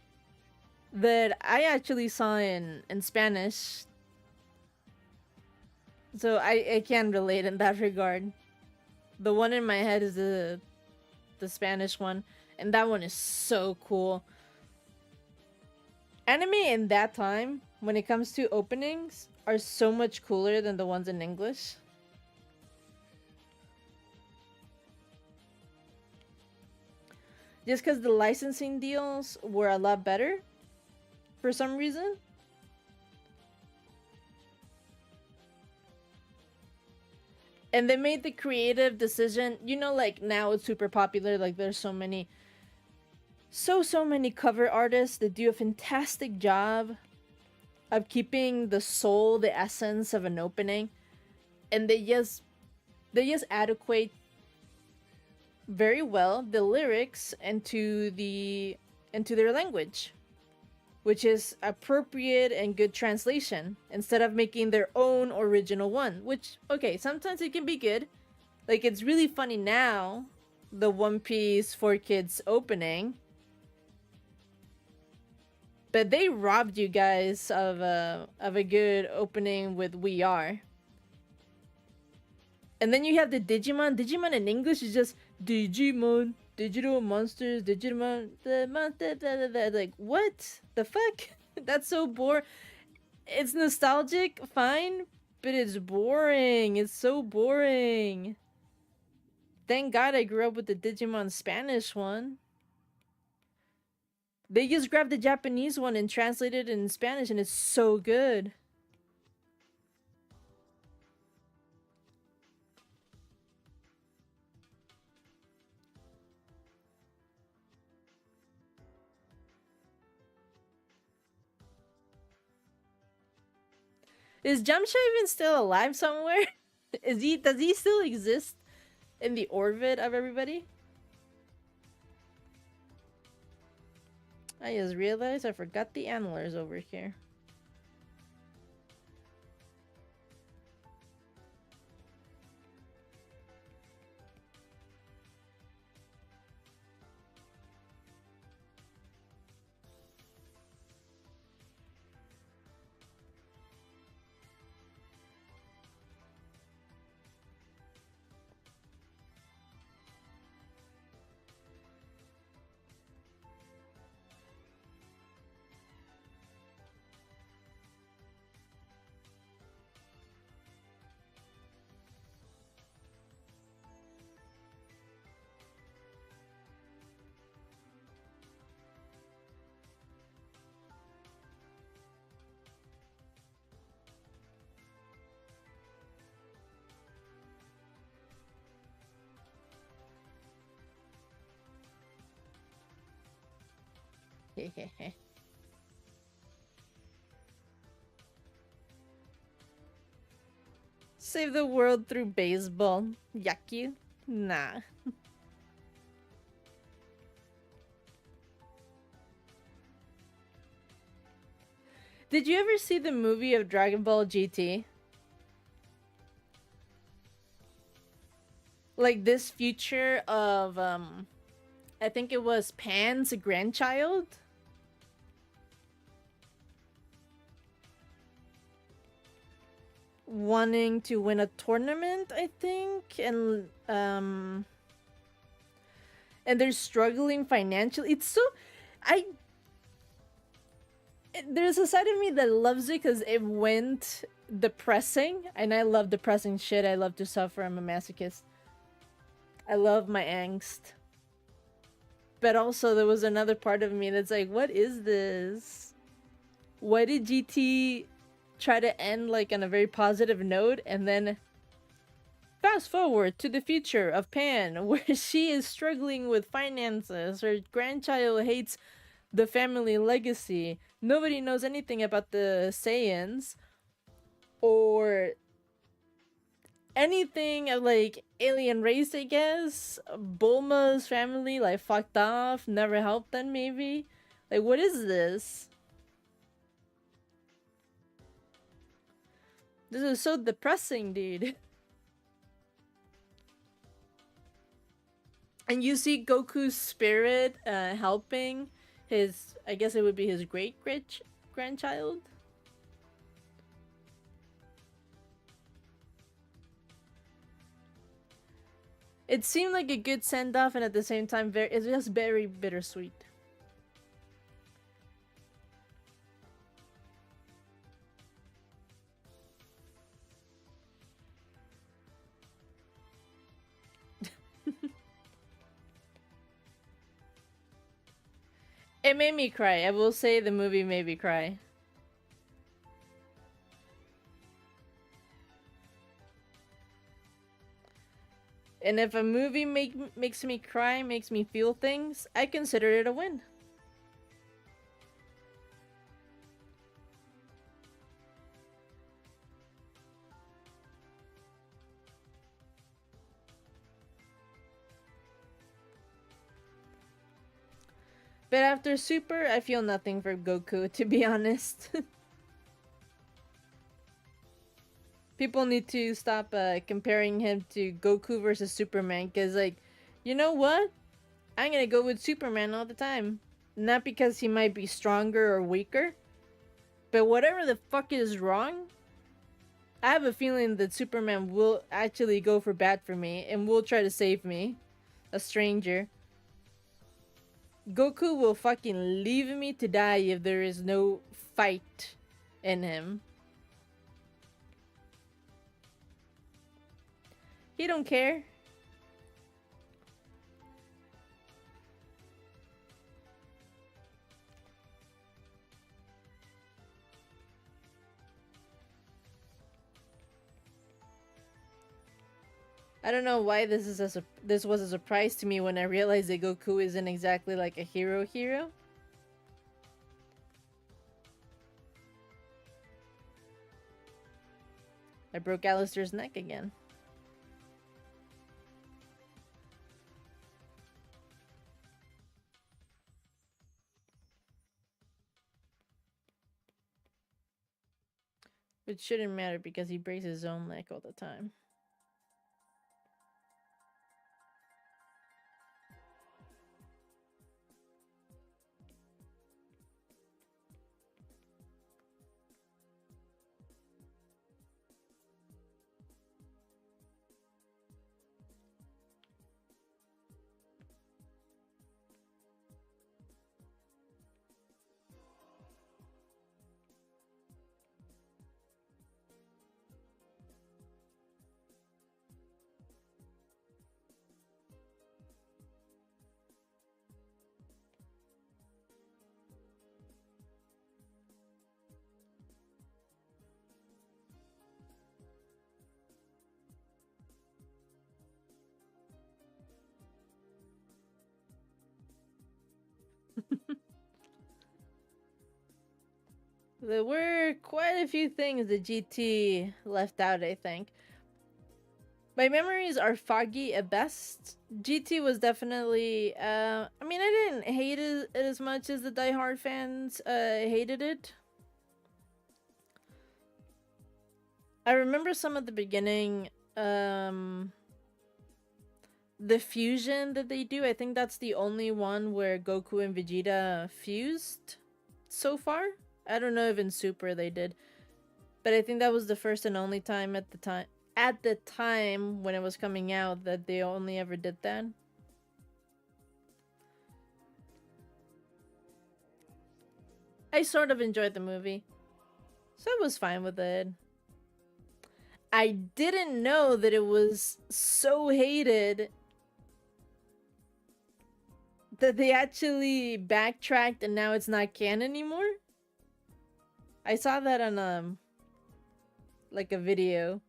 that I actually saw in Spanish. So I can relate in that regard. The one in my head is the Spanish one, and that one is so cool. Anime in that time, when it comes to openings, are so much cooler than the ones in English. Just because the licensing deals were a lot better for some reason. And they made the creative decision, you know, like now it's super popular, like there's so many cover artists that do a fantastic job of keeping the soul, the essence of an opening, and they just adequate very well the lyrics into their language, which is appropriate and good translation, instead of making their own original one, which, okay, sometimes it can be good. Like, it's really funny now, the One Piece for Kids opening, but they robbed you guys of a good opening with We Are. And then you have the Digimon. Digimon in English is just Digimon, digital monsters, Digimon, the monster, like, what the fuck? That's so boring. It's nostalgic, fine, but it's boring. It's so boring. Thank God I grew up with the Digimon Spanish one. They just grabbed the Japanese one and translated it in Spanish, and it's so good. Is Jamsha even still alive somewhere? Does he still exist in the orbit of everybody? I just realized I forgot the antlers over here. Save the world through baseball. Yucky. Nah. Did you ever see the movie of Dragon Ball GT? Like this future of I think it was Pan's grandchild. Wanting to win a tournament, I think, and they're struggling financially. It's so there's a side of me that loves it because it went depressing, and I love depressing shit. I love to suffer. I'm a masochist. I love my angst. But also there was another part of me that's like, what is this? Why did GT try to end like on a very positive note, and then fast forward to the future of Pan, where she is struggling with finances, her grandchild hates the family legacy, nobody knows anything about the Saiyans or anything of like alien race, I guess. Bulma's family like fucked off, never helped them maybe. Like, what is this? This is so depressing, dude. And you see Goku's spirit helping his, I guess it would be his great-grandchild. It seemed like a good send-off, and at the same time, it's just very bittersweet. It made me cry. I will say the movie made me cry. And if a movie makes me cry, makes me feel things, I consider it a win. But after Super, I feel nothing for Goku, to be honest. People need to stop comparing him to Goku versus Superman, because, like, you know what? I'm gonna go with Superman all the time. Not because he might be stronger or weaker, but whatever the fuck is wrong, I have a feeling that Superman will actually go for bad for me and will try to save me, a stranger. Goku will fucking leave me to die if there is no fight in him. He don't care. I don't know why this was a surprise to me when I realized that Goku isn't exactly like a hero. I broke Alistair's neck again. Which shouldn't matter because he breaks his own neck all the time. There were quite a few things that GT left out, I think. My memories are foggy at best. GT was definitely, I mean, I didn't hate it as much as the diehard fans hated it. I remember some of the beginning, the fusion that they do. I think that's the only one where Goku and Vegeta fused so far. I don't know if in Super they did, but I think that was the first and only time at the time when it was coming out that they only ever did that. I sort of enjoyed the movie, so I was fine with it. I didn't know that it was so hated that they actually backtracked and now it's not canon anymore. I saw that on like a video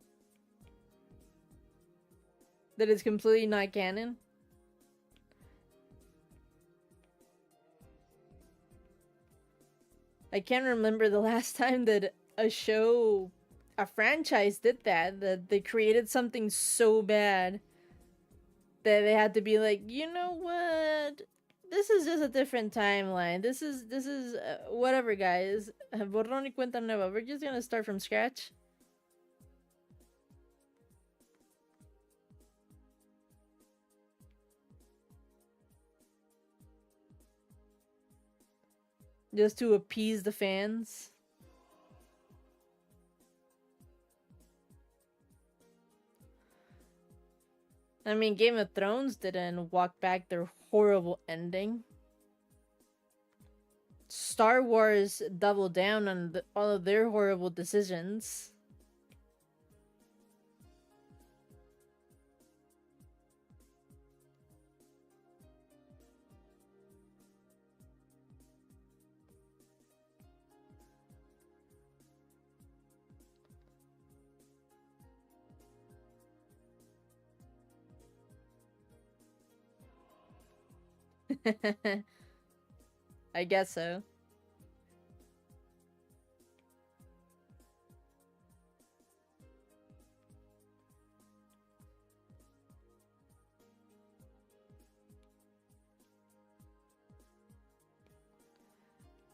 that it's completely not canon. I can't remember the last time that a franchise did that they created something so bad that they had to be like, you know what? This is just a different timeline. This is whatever, guys. Borrón y cuenta nueva. We're just gonna start from scratch. Just to appease the fans. I mean, Game of Thrones didn't walk back their horrible ending. Star Wars doubled down on all of their horrible decisions. I guess so.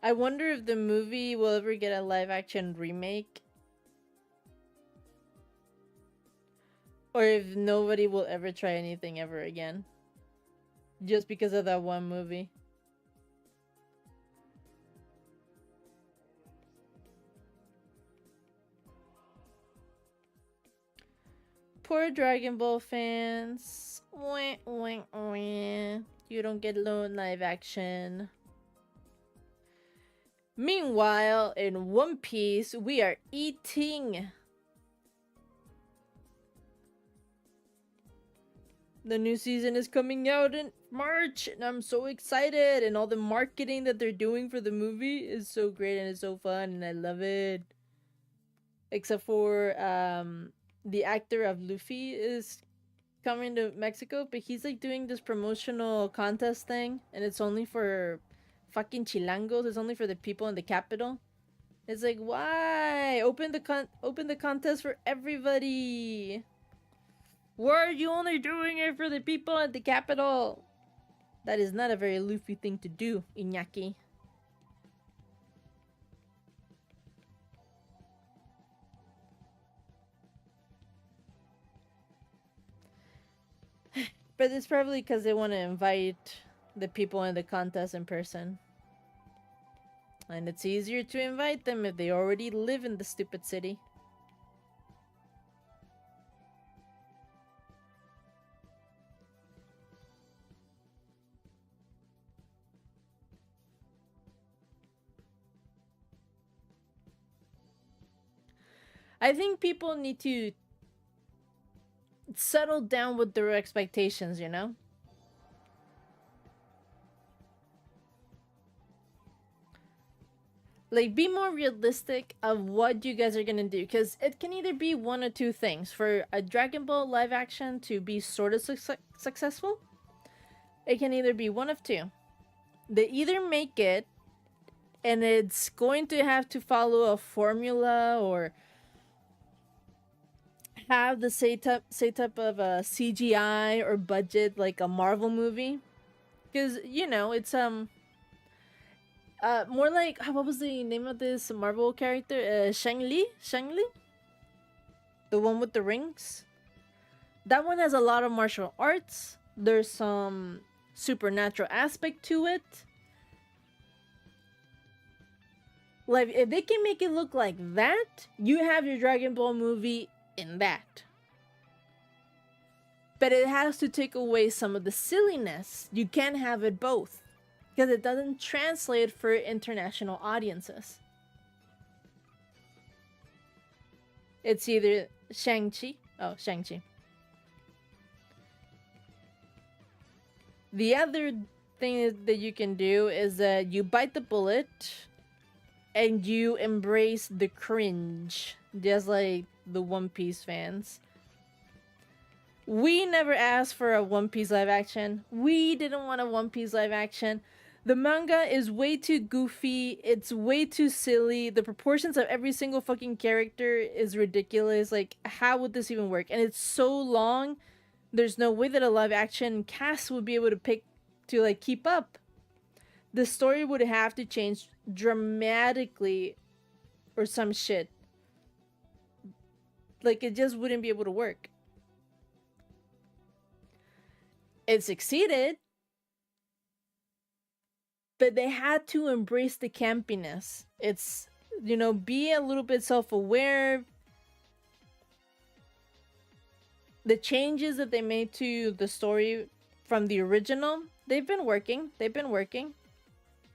I wonder if the movie will ever get a live action remake. Or if nobody will ever try anything ever again. Just because of that one movie. Poor Dragon Ball fans. Wah, wah, wah. You don't get no live action. Meanwhile, in One Piece, we are eating. The new season is coming out in March, and I'm so excited. And all the marketing that they're doing for the movie is so great and it's so fun, and I love it. Except for the actor of Luffy is coming to Mexico, but he's like doing this promotional contest thing, and it's only for fucking chilangos. It's only for the people in the capital. It's like, why open the contest for everybody? Why are you only doing it for the people at the capital? That is not a very Luffy thing to do, Iñaki. But it's probably because they want to invite the people in the contest in person. And it's easier to invite them if they already live in the stupid city. I think people need to settle down with their expectations, you know? Like, be more realistic of what you guys are gonna do, because it can either be one or two things. For a Dragon Ball live action to be sort of successful, it can either be one of two. They either make it and it's going to have to follow a formula or have the same type of a CGI or budget like a Marvel movie, because you know it's more like what was the name of this Marvel character? Shang-Li, the one with the rings. That one has a lot of martial arts. There's some supernatural aspect to it. Like, if they can make it look like that, you have your Dragon Ball movie in that. But it has to take away some of the silliness. You can't have it both, because it doesn't translate for international audiences. It's either Shang-Chi. Oh, Shang-Chi. The other thing that you can do is that you bite the bullet and you embrace the cringe, just like the One Piece fans. We never asked for a One Piece live action. We didn't want a One Piece live action. The manga is way too goofy. It's way too silly. The proportions of every single fucking character is ridiculous. Like, how would this even work? And it's so long. There's no way that a live action cast would be able to like keep up. The story would have to change dramatically or some shit. Like, it just wouldn't be able to work. It succeeded, but they had to embrace the campiness. It's, you know, be a little bit self-aware. The changes that they made to the story from the original, they've been working.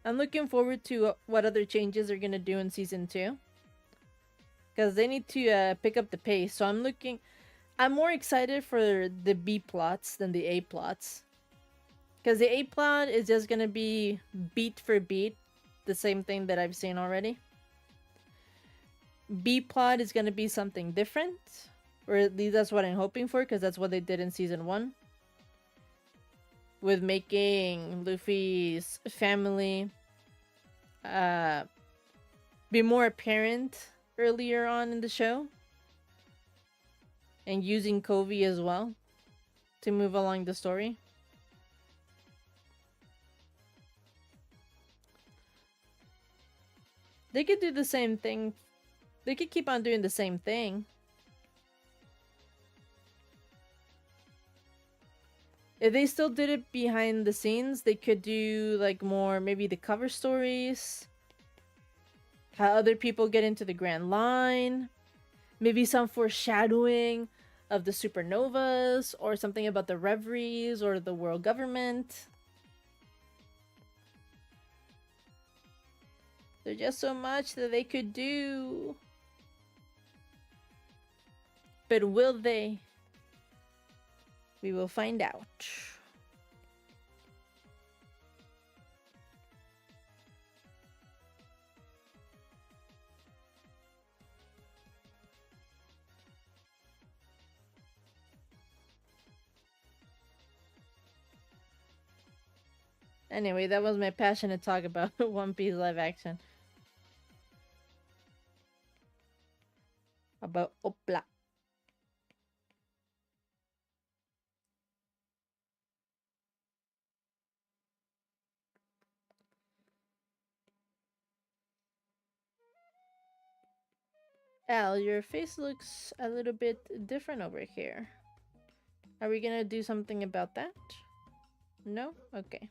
I'm looking forward to what other changes they're gonna do in season 2, because they need to pick up the pace. So I'm more excited for the B plots than the A plots, because the A plot is just gonna be beat for beat the same thing that I've seen already. B plot is gonna be something different, or at least that's what I'm hoping for, because that's what they did in season 1 with making Luffy's family be more apparent earlier on in the show, and using Kobe as well to move along the story. They could do the same thing. They could keep on doing the same thing. If they still did it behind the scenes, they could do like more, maybe the cover stories, how other people get into the Grand Line, maybe some foreshadowing of the supernovas, or something about the reveries or the world government. There's just so much that they could do. But will they? We will find out. Anyway, that was my passion to talk about One Piece live action. About Opla. Al, your face looks a little bit different over here. Are we gonna do something about that? No? Okay.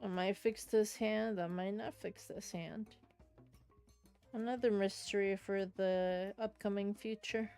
I might fix this hand, I might not fix this hand. Another mystery for the upcoming future.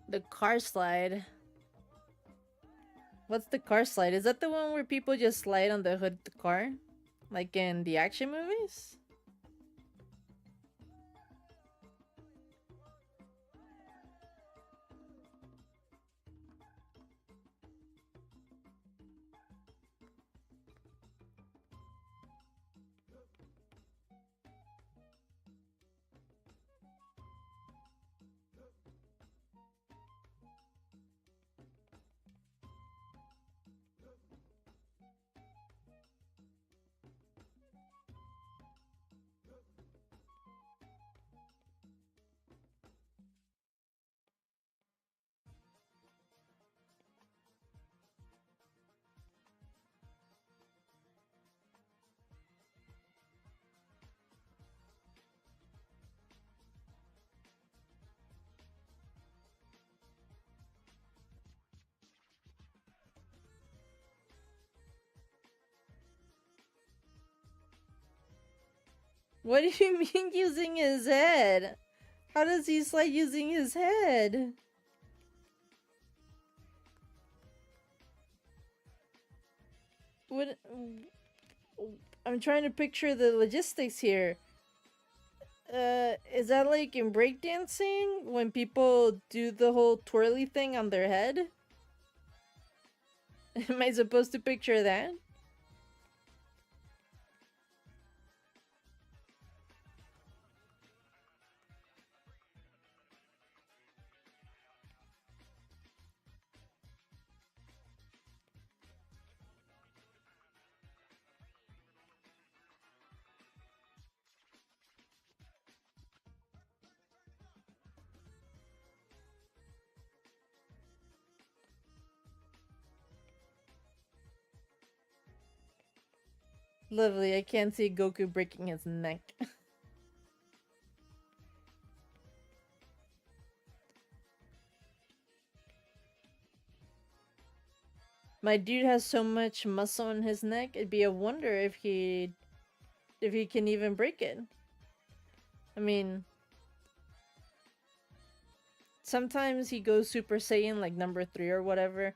The car slide. What's the car slide? Is that the one where people just slide on the hood of the car? Like in the action movies? What do you mean using his head? How does he slide using his head? What? I'm trying to picture the logistics here. Is that like in breakdancing when people do the whole twirly thing on their head? Am I supposed to picture that? Lovely, I can't see Goku breaking his neck. My dude has so much muscle in his neck, it'd be a wonder if he can even break it. I mean, sometimes he goes Super Saiyan like number 3 or whatever.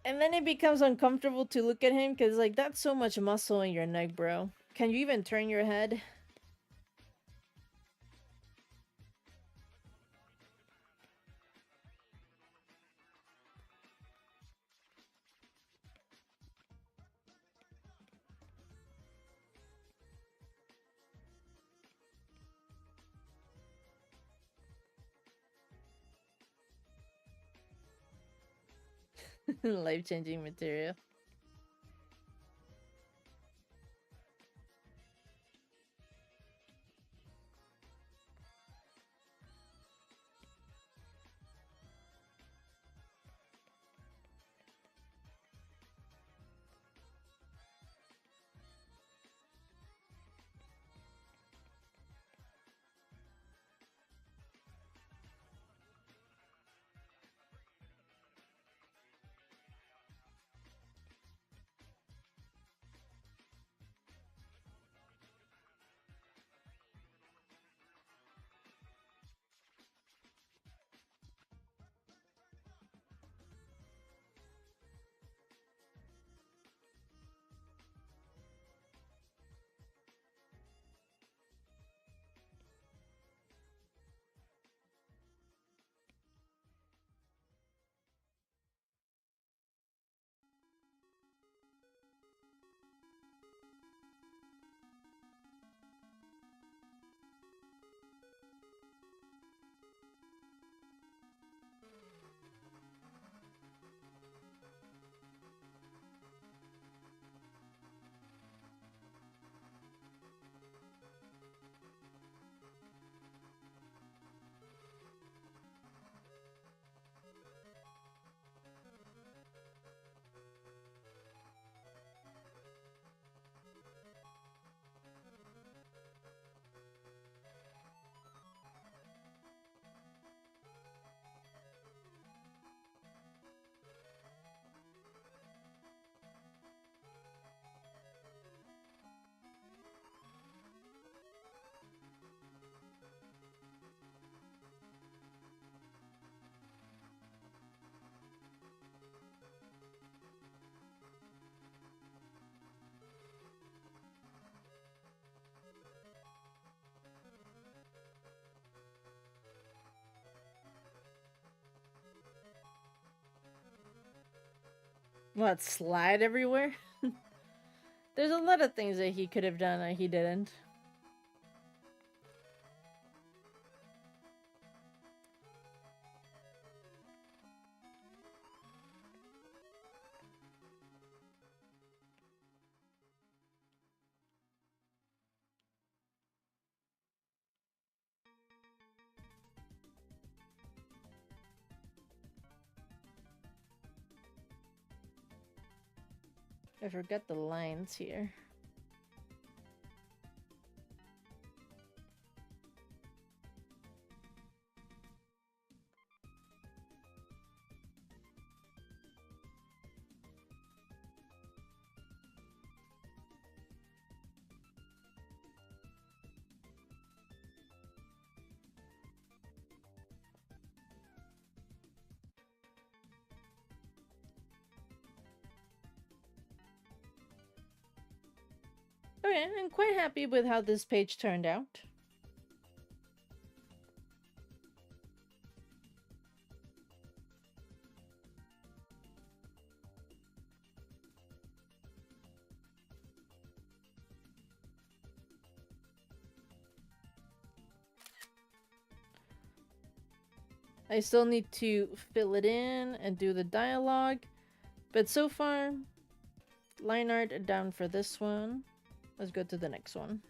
And then it becomes uncomfortable to look at him because, like, that's so much muscle in your neck, bro. Can you even turn your head? Life-changing material. What, slide everywhere? There's a lot of things that he could have done that he didn't. I forgot the lines here. Okay, I'm quite happy with how this page turned out. I still need to fill it in and do the dialogue, but so far, line art down for this one. Let's go to the next one.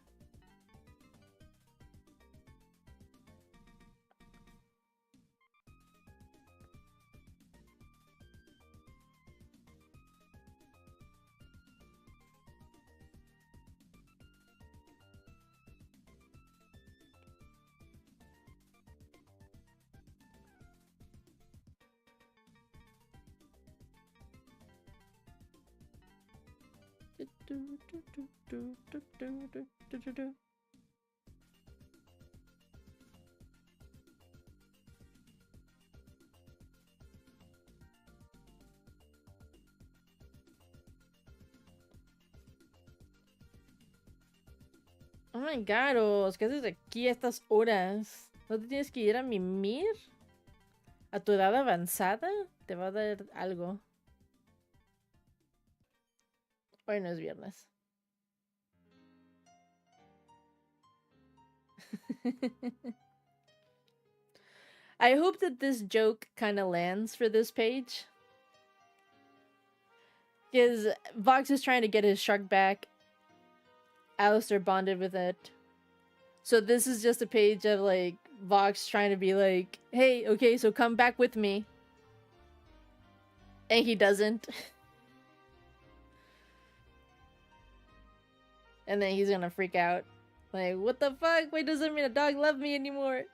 Oh my god, Os, ¿qué haces aquí a estas horas? ¿No te tienes que ir a mimir? ¿A tu edad avanzada? Te va a dar algo. Hoy no es viernes. I hope that this joke kind of lands for this page. Because Vox is trying to get his shark back. Alistair bonded with it. So this is just a page of like Vox trying to be like, hey, okay, so come back with me. And he doesn't. And then he's gonna freak out. Like, what the fuck? Why doesn't mean a dog love me anymore?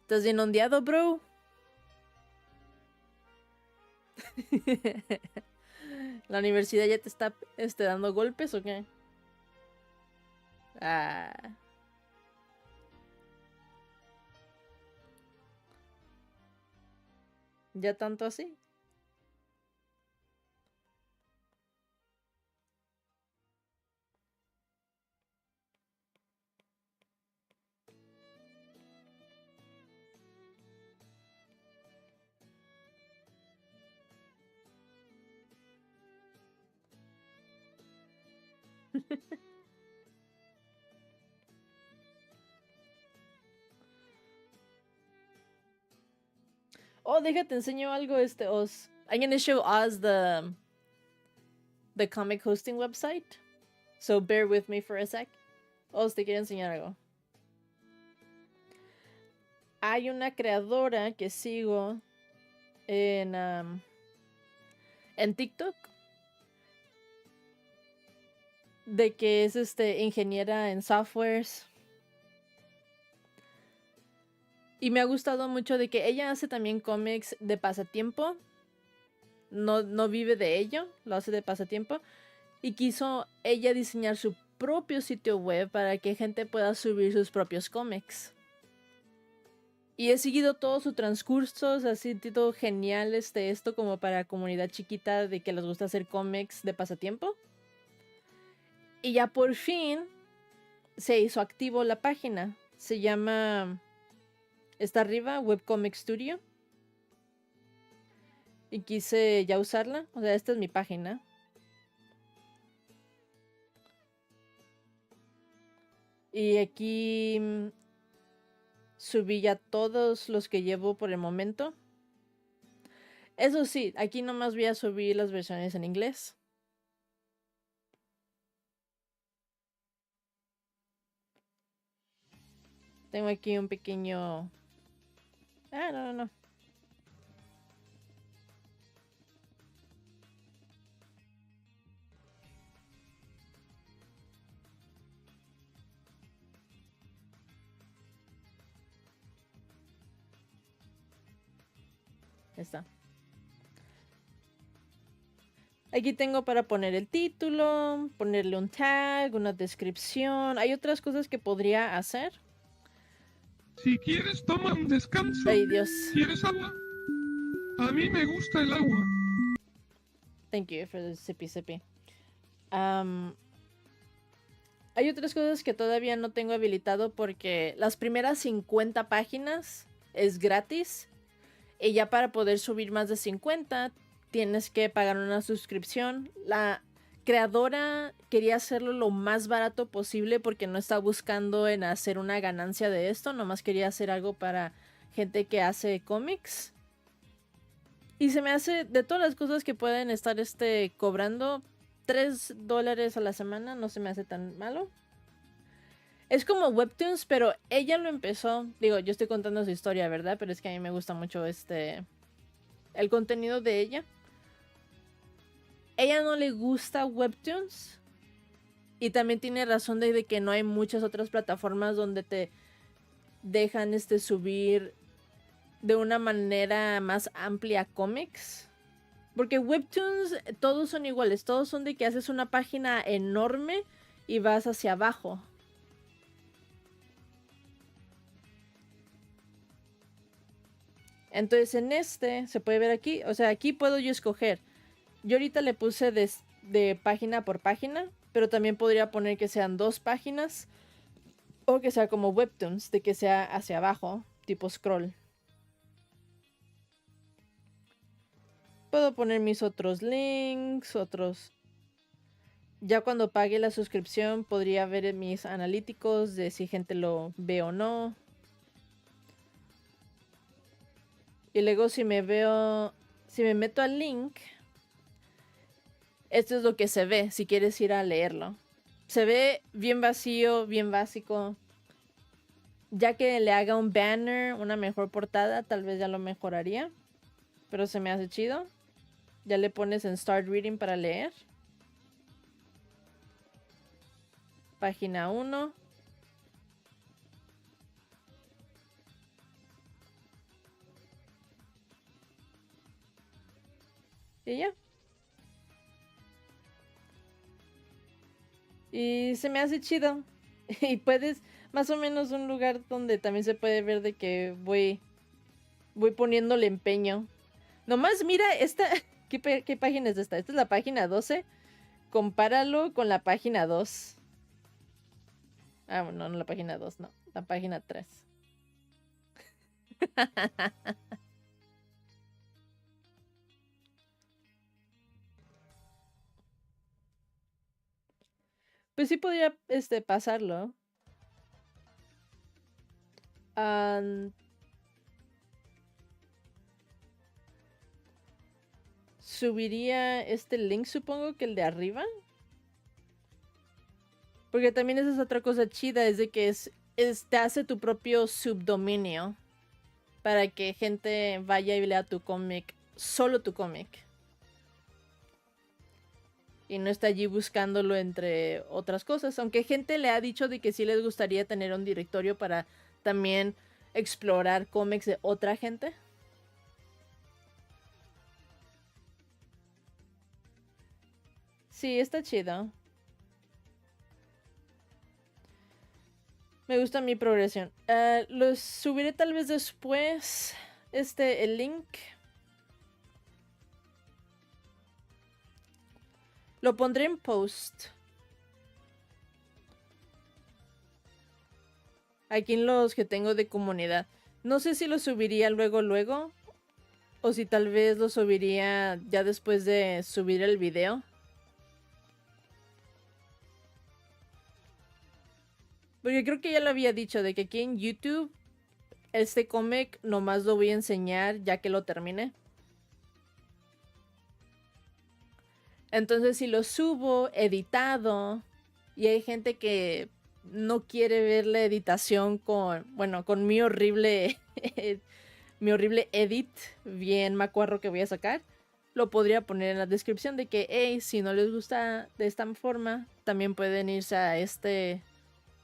¿Estás inundado, bro? ¿La universidad ya te está dando golpes o qué? Ah. ¿Ya tanto así? Oh, déjate enseño algo, Oz. I'm gonna show Oz the comic hosting website. So bear with me for a sec. Oz, te quiero enseñar algo. Hay una creadora que sigo en TikTok. De que es ingeniera en softwares. Y me ha gustado mucho de que ella hace también cómics de pasatiempo. No vive de ello, lo hace de pasatiempo. Y quiso ella diseñar su propio sitio web para que gente pueda subir sus propios cómics. Y he seguido todo su transcurso, así todo genial esto como para comunidad chiquita de que les gusta hacer cómics de pasatiempo. Y ya por fin se hizo activo la página. Se llama... Está arriba, Webcomic Studio. Y quise ya usarla. O sea, esta es mi página. Y aquí subí ya todos los que llevo por el momento. Eso sí, aquí nomás voy a subir las versiones en inglés. Tengo aquí un pequeño... Ah, no. Ahí está. Aquí tengo para poner el título, ponerle un tag, una descripción. Hay otras cosas que podría hacer. Si quieres, toma un descanso. Ay, Dios. ¿Quieres agua? A mí me gusta el agua. Thank you for the sippy. Hay otras cosas que todavía no tengo habilitado porque las primeras 50 páginas es gratis. Y ya para poder subir más de 50 tienes que pagar una suscripción. La creadora quería hacerlo lo más barato posible porque no está buscando en hacer una ganancia de esto. Nomás quería hacer algo para gente que hace cómics. Y se me hace, de todas las cosas que pueden estar cobrando, $3 a la semana no se me hace tan malo. Es como Webtoons, pero ella lo empezó. Digo, yo estoy contando su historia, ¿verdad? Pero es que a mí me gusta mucho el contenido de ella. Ella no le gusta Webtoons. Y también tiene razón de que no hay muchas otras plataformas donde te dejan subir de una manera más amplia cómics. Porque Webtoons todos son iguales. Todos son de que haces una página enorme y vas hacia abajo. Entonces en se puede ver aquí, o sea, aquí puedo yo escoger Yo ahorita le puse de página por página, pero también podría poner que sean 2 páginas o que sea como webtoons, de que sea hacia abajo, tipo scroll. Puedo poner mis otros links, otros... Ya cuando pague la suscripción podría ver mis analíticos de si gente lo ve o no. Y luego si me meto al link, esto es lo que se ve si quieres ir a leerlo. Se ve bien vacío, bien básico. Ya que le haga un banner, una mejor portada, tal vez ya lo mejoraría. Pero se me hace chido. Ya le pones en Start Reading para leer. Página 1. Y ya. Y se me hace chido. Y puedes, más o menos un lugar donde también se puede ver de que voy poniéndole empeño. Nomás mira esta, ¿qué página es esta? Esta es la página 12. Compáralo con la página 2. Ah, bueno, no la página 2, no. La página 3. Pues sí podría pasarlo. Subiría este link, supongo que el de arriba. Porque también esa es otra cosa chida, es de que te hace tu propio subdominio. Para que gente vaya y lea tu cómic, solo tu cómic. Y no está allí buscándolo entre otras cosas. Aunque gente le ha dicho de que sí les gustaría tener un directorio para también explorar cómics de otra gente. Sí, está chido. Me gusta mi progresión. Los subiré tal vez después. El link. Lo pondré en post. Aquí en los que tengo de comunidad. No sé si lo subiría luego. O si tal vez lo subiría ya después de subir el video. Porque creo que ya lo había dicho, de que aquí en YouTube este cómic nomás lo voy a enseñar ya que lo termine. Entonces si lo subo editado y hay gente que no quiere ver la editación con mi horrible mi horrible edit bien macuarro que voy a sacar, lo podría poner en la descripción de que, hey, si no les gusta de esta forma, también pueden irse a este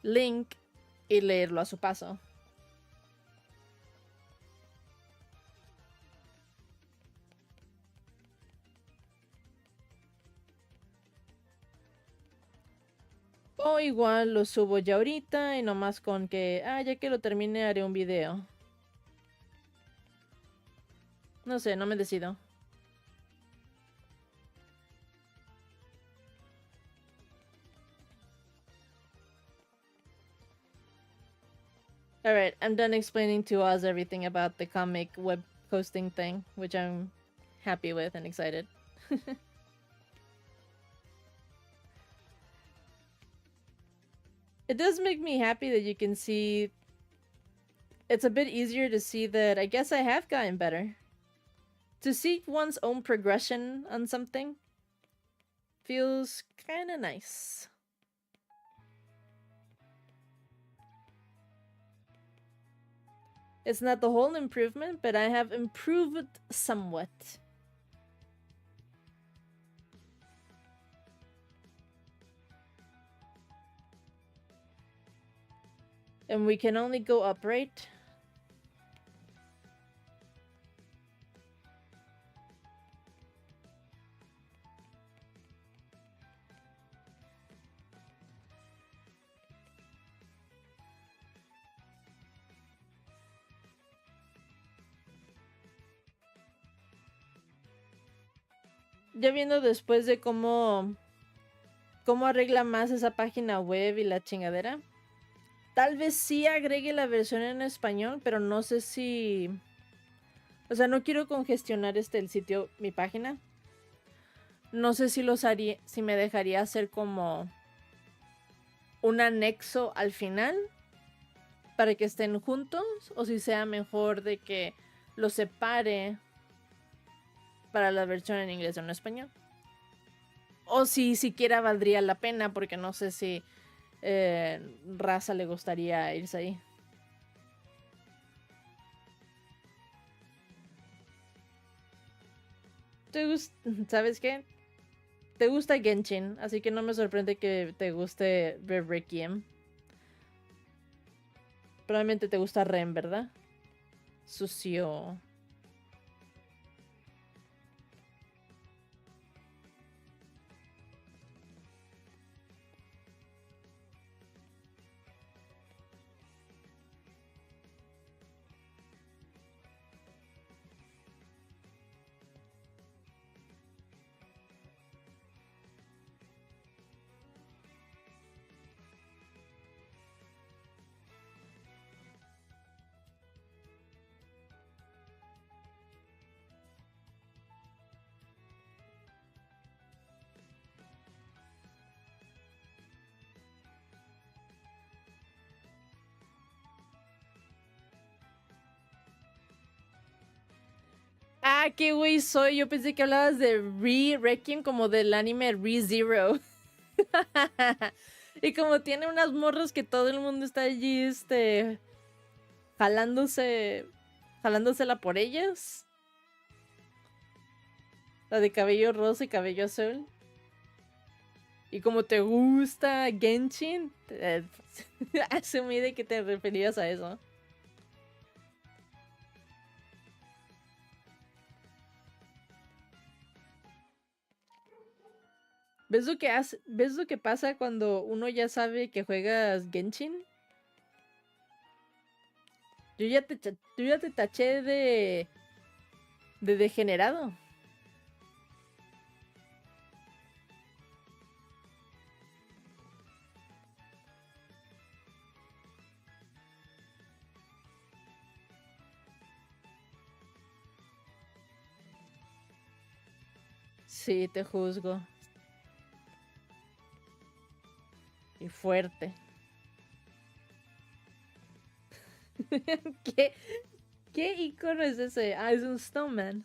link y leerlo a su paso. O igual lo subo ya ahorita y nomás con que, ya que lo termine haré un video. No sé, no me decido. Alright, I'm done explaining to Oz everything about the comic web hosting thing, which I'm happy with and excited. It does make me happy that you can see... It's a bit easier to see that I guess I have gotten better. To see one's own progression on something feels kinda nice. It's not the whole improvement, but I have improved somewhat. And we can only go up, right? ya viendo después de cómo arregla más esa página web y la chingadera, tal vez sí agregue la versión en español, pero no sé si, o sea, no quiero congestionar el sitio, mi página. No sé si los haría, si me dejaría hacer como un anexo al final para que estén juntos, o si sea mejor de que los separe para la versión en inglés o en español. O si siquiera valdría la pena, porque no sé si Raza le gustaría irse ahí. ¿Sabes qué? Te gusta Genshin, así que no me sorprende que te guste ver Requiem. Probablemente te gusta Ren, ¿verdad? Sucio. Ah, qué güey soy. Yo pensé que hablabas de Requiem como del anime ReZero. Y como tiene unas morras que todo el mundo está allí, jalándosela por ellas. La de cabello rosa y cabello azul. Y como te gusta Genshin, asumí de que te referías a eso. ¿Ves lo que pasa cuando uno ya sabe que juegas Genshin? Yo ya te taché de degenerado. Sí, te juzgo. Y fuerte. ¿Qué, ¿Qué icono es ese? Ah, es un snowman.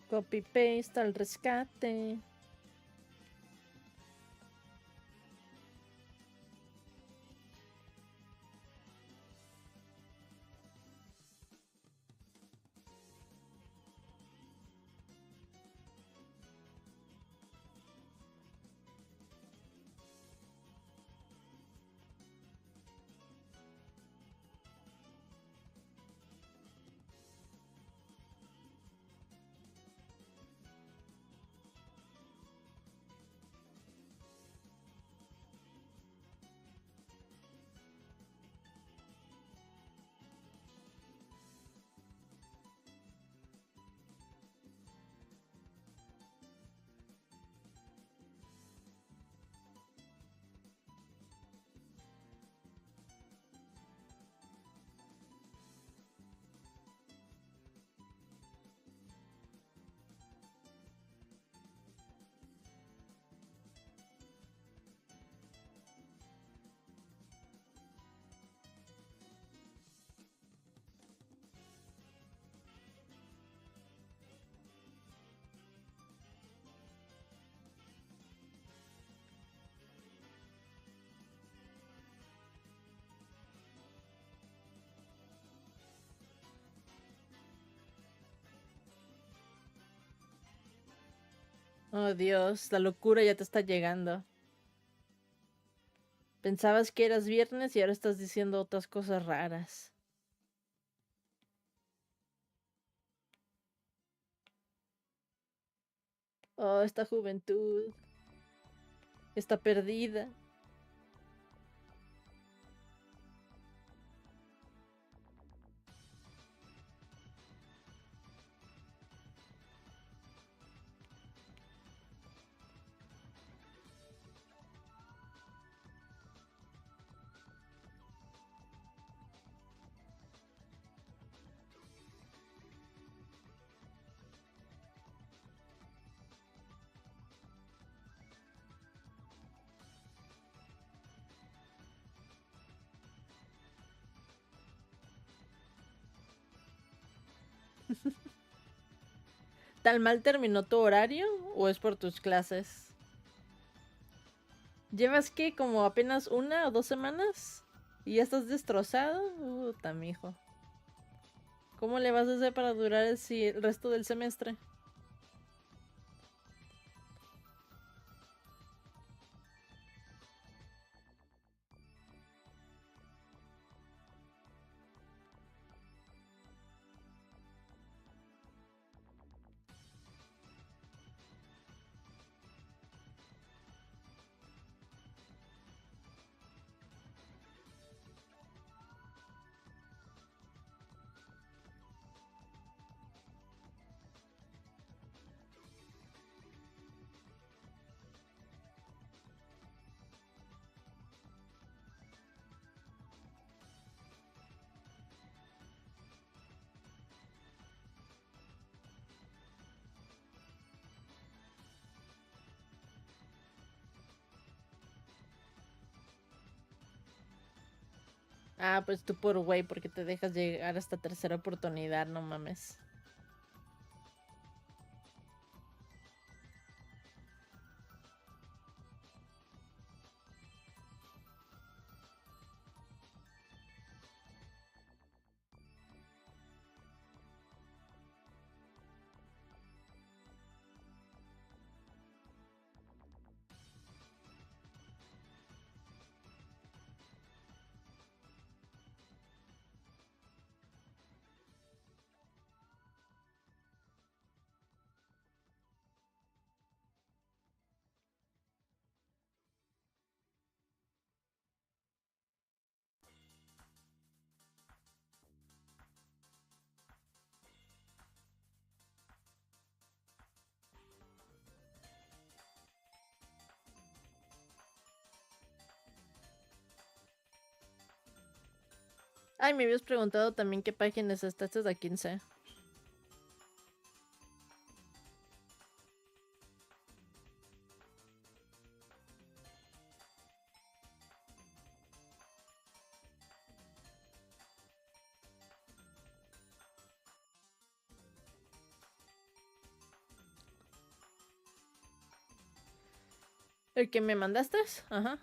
Copy paste al rescate. Oh Dios, la locura ya te está llegando. Pensabas que eras viernes y ahora estás diciendo otras cosas raras. Oh, esta juventud está perdida. ¿Tan mal terminó tu horario o es por tus clases? ¿Llevas qué? ¿Como apenas 1 o 2 semanas? ¿Y ya estás destrozado? Mijo. ¿Cómo le vas a hacer para durar el resto del semestre? Ah, pues tú por güey, porque te dejas llegar hasta tercera oportunidad, no mames. Ay, me habías preguntado también qué páginas está. Esta es la 15. ¿El que me mandaste? Ajá.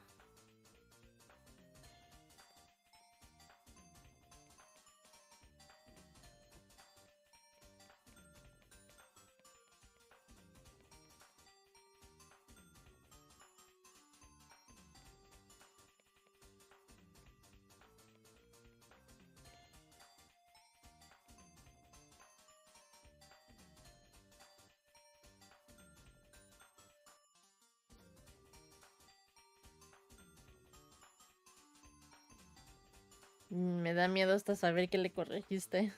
Me da miedo hasta saber que le corregiste.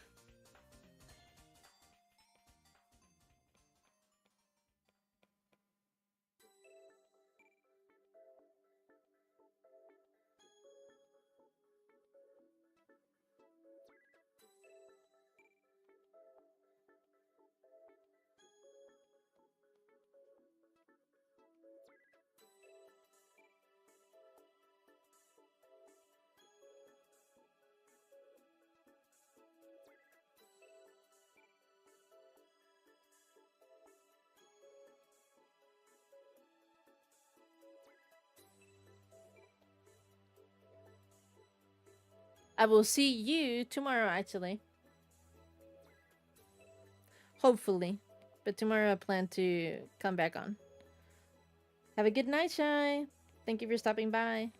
I will see you tomorrow, actually. Hopefully. But tomorrow I plan to come back on. Have a good night, Shy. Thank you for stopping by.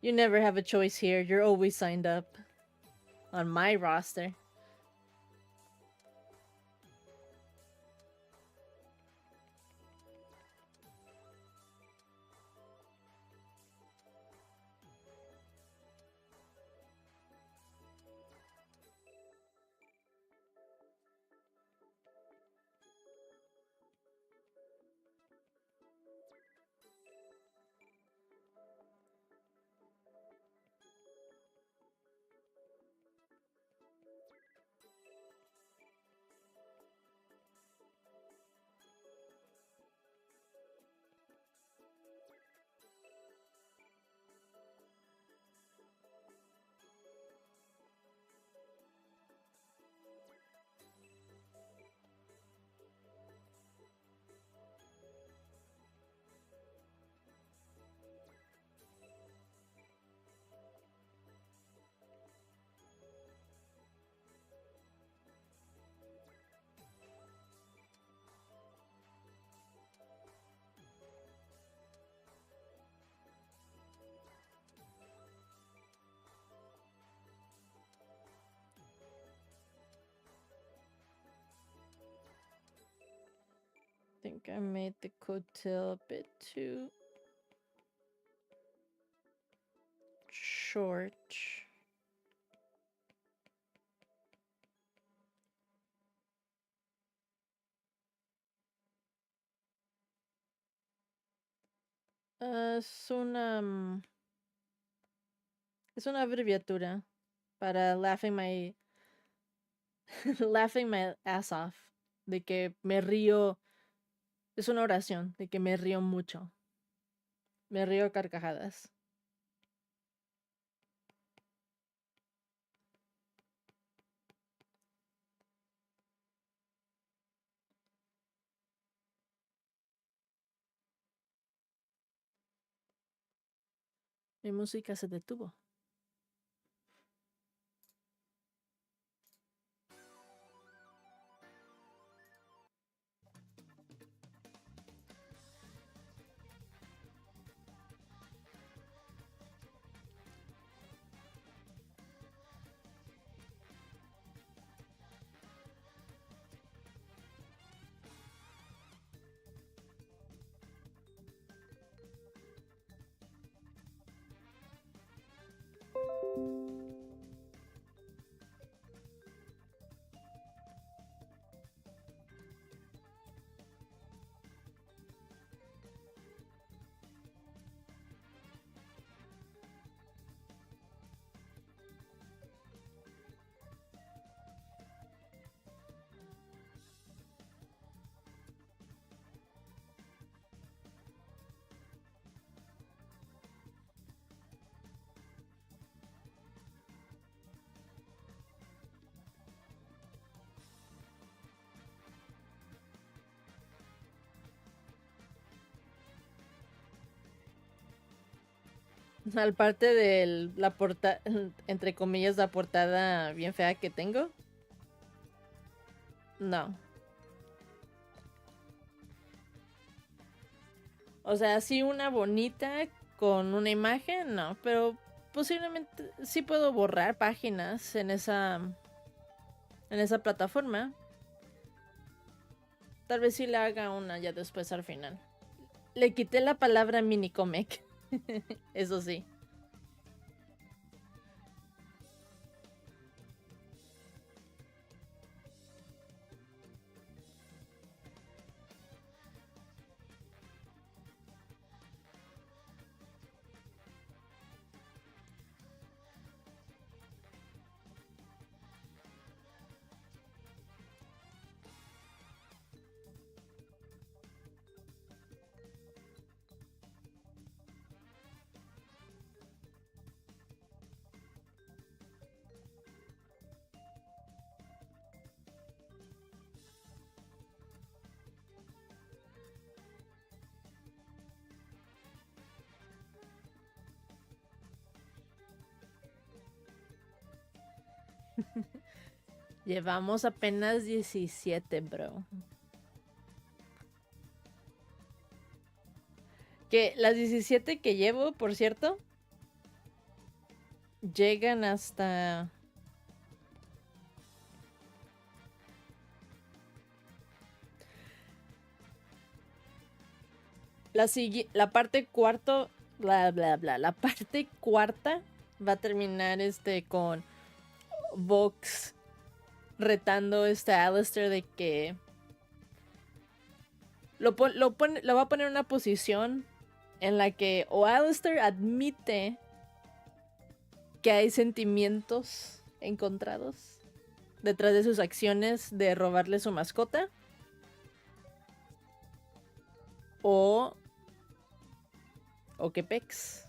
You never have a choice here. You're always signed up on my roster. I think I made the coattail a bit too short. Es una abreviatura para laughing my ass off. De que me río. Es una oración de que me río mucho. Me río a carcajadas. Mi música se detuvo. Al parte de la portada, entre comillas, la portada bien fea que tengo. No. O sea, sí una bonita con una imagen, no, pero posiblemente sí puedo borrar páginas en esa plataforma. Tal vez sí le haga una ya después al final. Le quité la palabra mini comic. Eso sí. Llevamos apenas 17, bro. Que las 17 que llevo, por cierto, llegan hasta... La parte cuarto... Bla, bla, bla. La parte cuarta va a terminar con Vox retando a Alistair de que... Lo va a poner en una posición en la que o Alistair admite que hay sentimientos encontrados detrás de sus acciones de robarle su mascota, o que pex,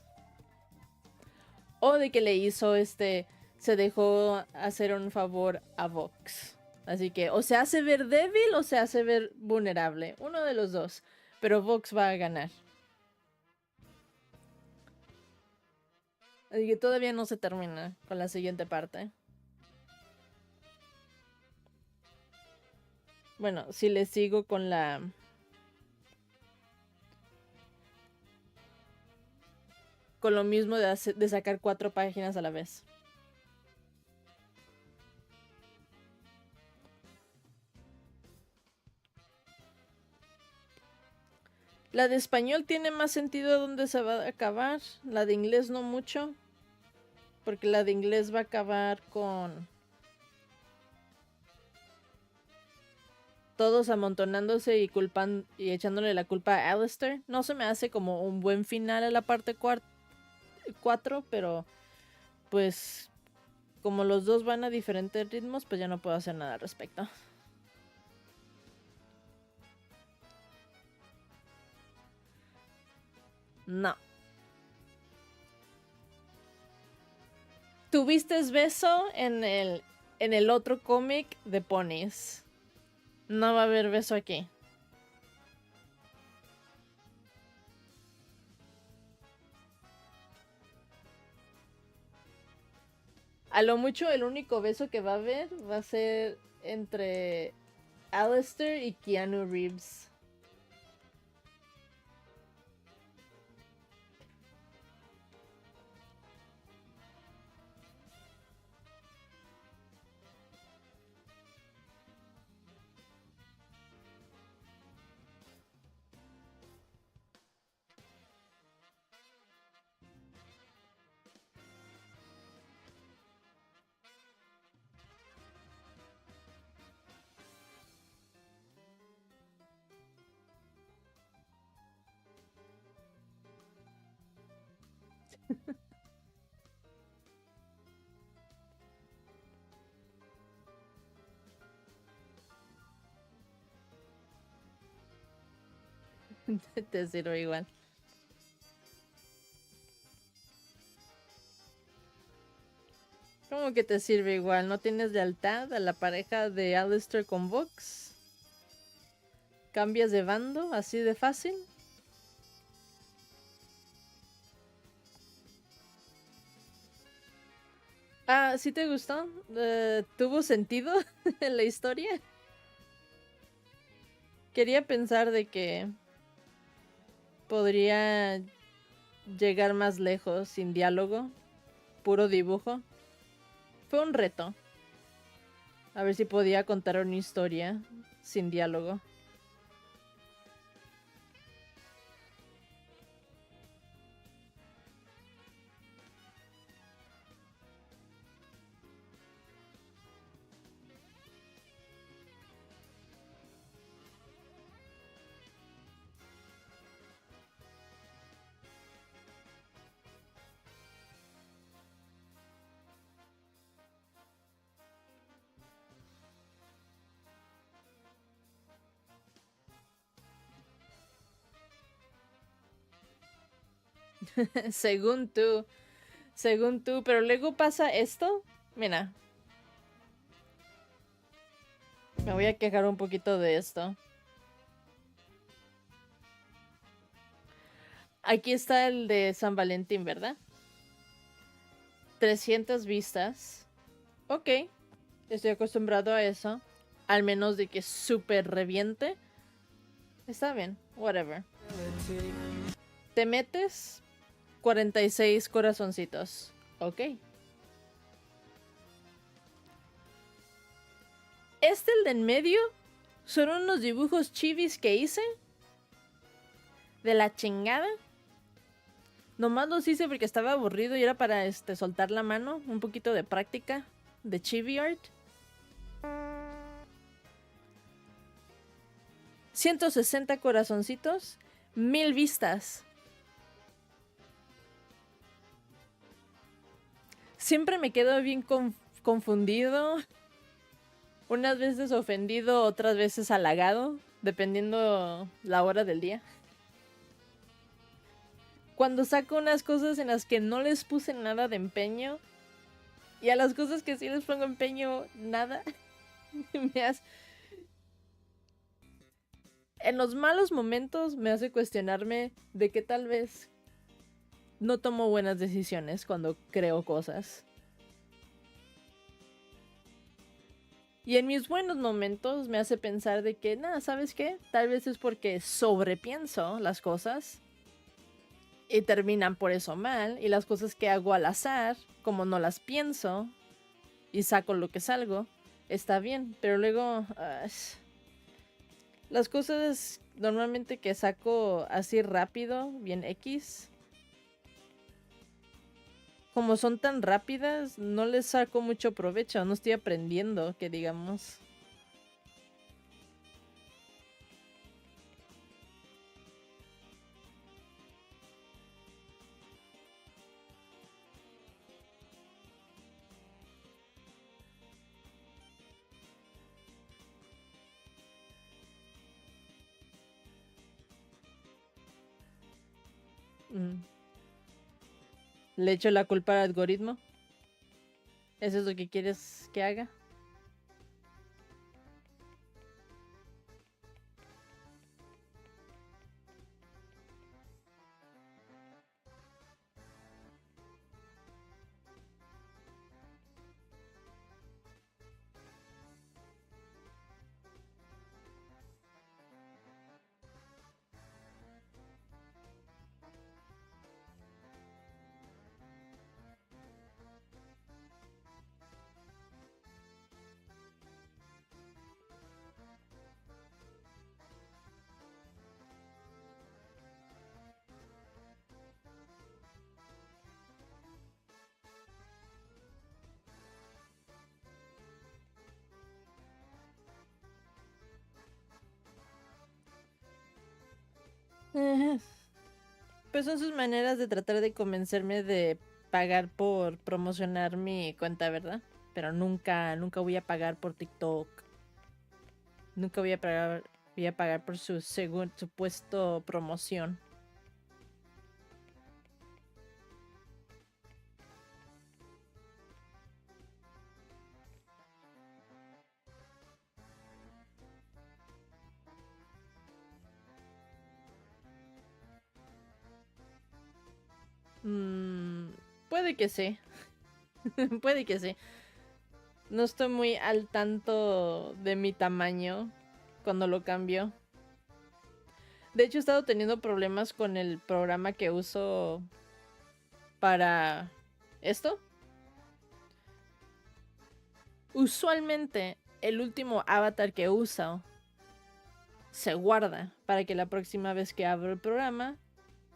o de que le hizo se dejó hacer un favor a Vox. Así que o se hace ver débil o se hace ver vulnerable, uno de los dos, pero Vox va a ganar. Así que todavía no se termina con la siguiente parte. Bueno, si le sigo con con lo mismo de sacar 4 páginas a la vez. La de español tiene más sentido dónde se va a acabar. La de inglés no mucho. Porque la de inglés va a acabar con todos amontonándose y echándole la culpa a Alistair. No se me hace como un buen final a la parte 4, pero pues como los dos van a diferentes ritmos, pues ya no puedo hacer nada al respecto. No. Tuviste beso en el otro cómic de ponis. No va a haber beso aquí. A lo mucho el único beso que va a haber va a ser entre Alistair y Keanu Reeves. Te sirve igual. ¿Cómo que te sirve igual? ¿No tienes lealtad a la pareja de Alistair con Vox? ¿Cambias de bando así de fácil? Ah, ¿sí te gustó? ¿Tuvo sentido en la historia? Quería pensar de que podría llegar más lejos sin diálogo, puro dibujo. Fue un reto. A ver si podía contar una historia sin diálogo. Según tú, pero luego pasa esto. Mira, me voy a quejar un poquito de esto. Aquí está el de San Valentín, ¿verdad? 300 vistas. Ok, estoy acostumbrado a eso. Al menos de que súper reviente. Está bien, whatever. Te metes 46 corazoncitos. Ok. El de en medio, son unos dibujos chivis que hice. De la chingada. Nomás los hice porque estaba aburrido y era para soltar la mano. Un poquito de práctica de chibi art. 160 corazoncitos. 1000 vistas. Siempre me quedo bien confundido. Unas veces ofendido, otras veces halagado. Dependiendo la hora del día. Cuando saco unas cosas en las que no les puse nada de empeño. Y a las cosas que sí les pongo empeño, nada. En los malos momentos me hace cuestionarme de que tal vez no tomo buenas decisiones cuando creo cosas. Y en mis buenos momentos me hace pensar de que, nada, ¿sabes qué? Tal vez es porque sobrepienso las cosas. Y terminan por eso mal. Y las cosas que hago al azar, como no las pienso y saco lo que salgo, está bien. Pero luego las cosas normalmente que saco así rápido, bien X, como son tan rápidas, no les saco mucho provecho. No estoy aprendiendo, que digamos. ¿Le echo la culpa al algoritmo? ¿Eso es lo que quieres que haga? Pues son sus maneras de tratar de convencerme de pagar por promocionar mi cuenta, ¿verdad? Pero nunca voy a pagar por TikTok. Nunca voy a pagar por su supuesto promoción. Puede que sí. Puede que sí. No estoy muy al tanto de mi tamaño cuando lo cambio. De hecho, he estado teniendo problemas con el programa que uso para esto. Usualmente, el último avatar que uso se guarda para que la próxima vez que abro el programa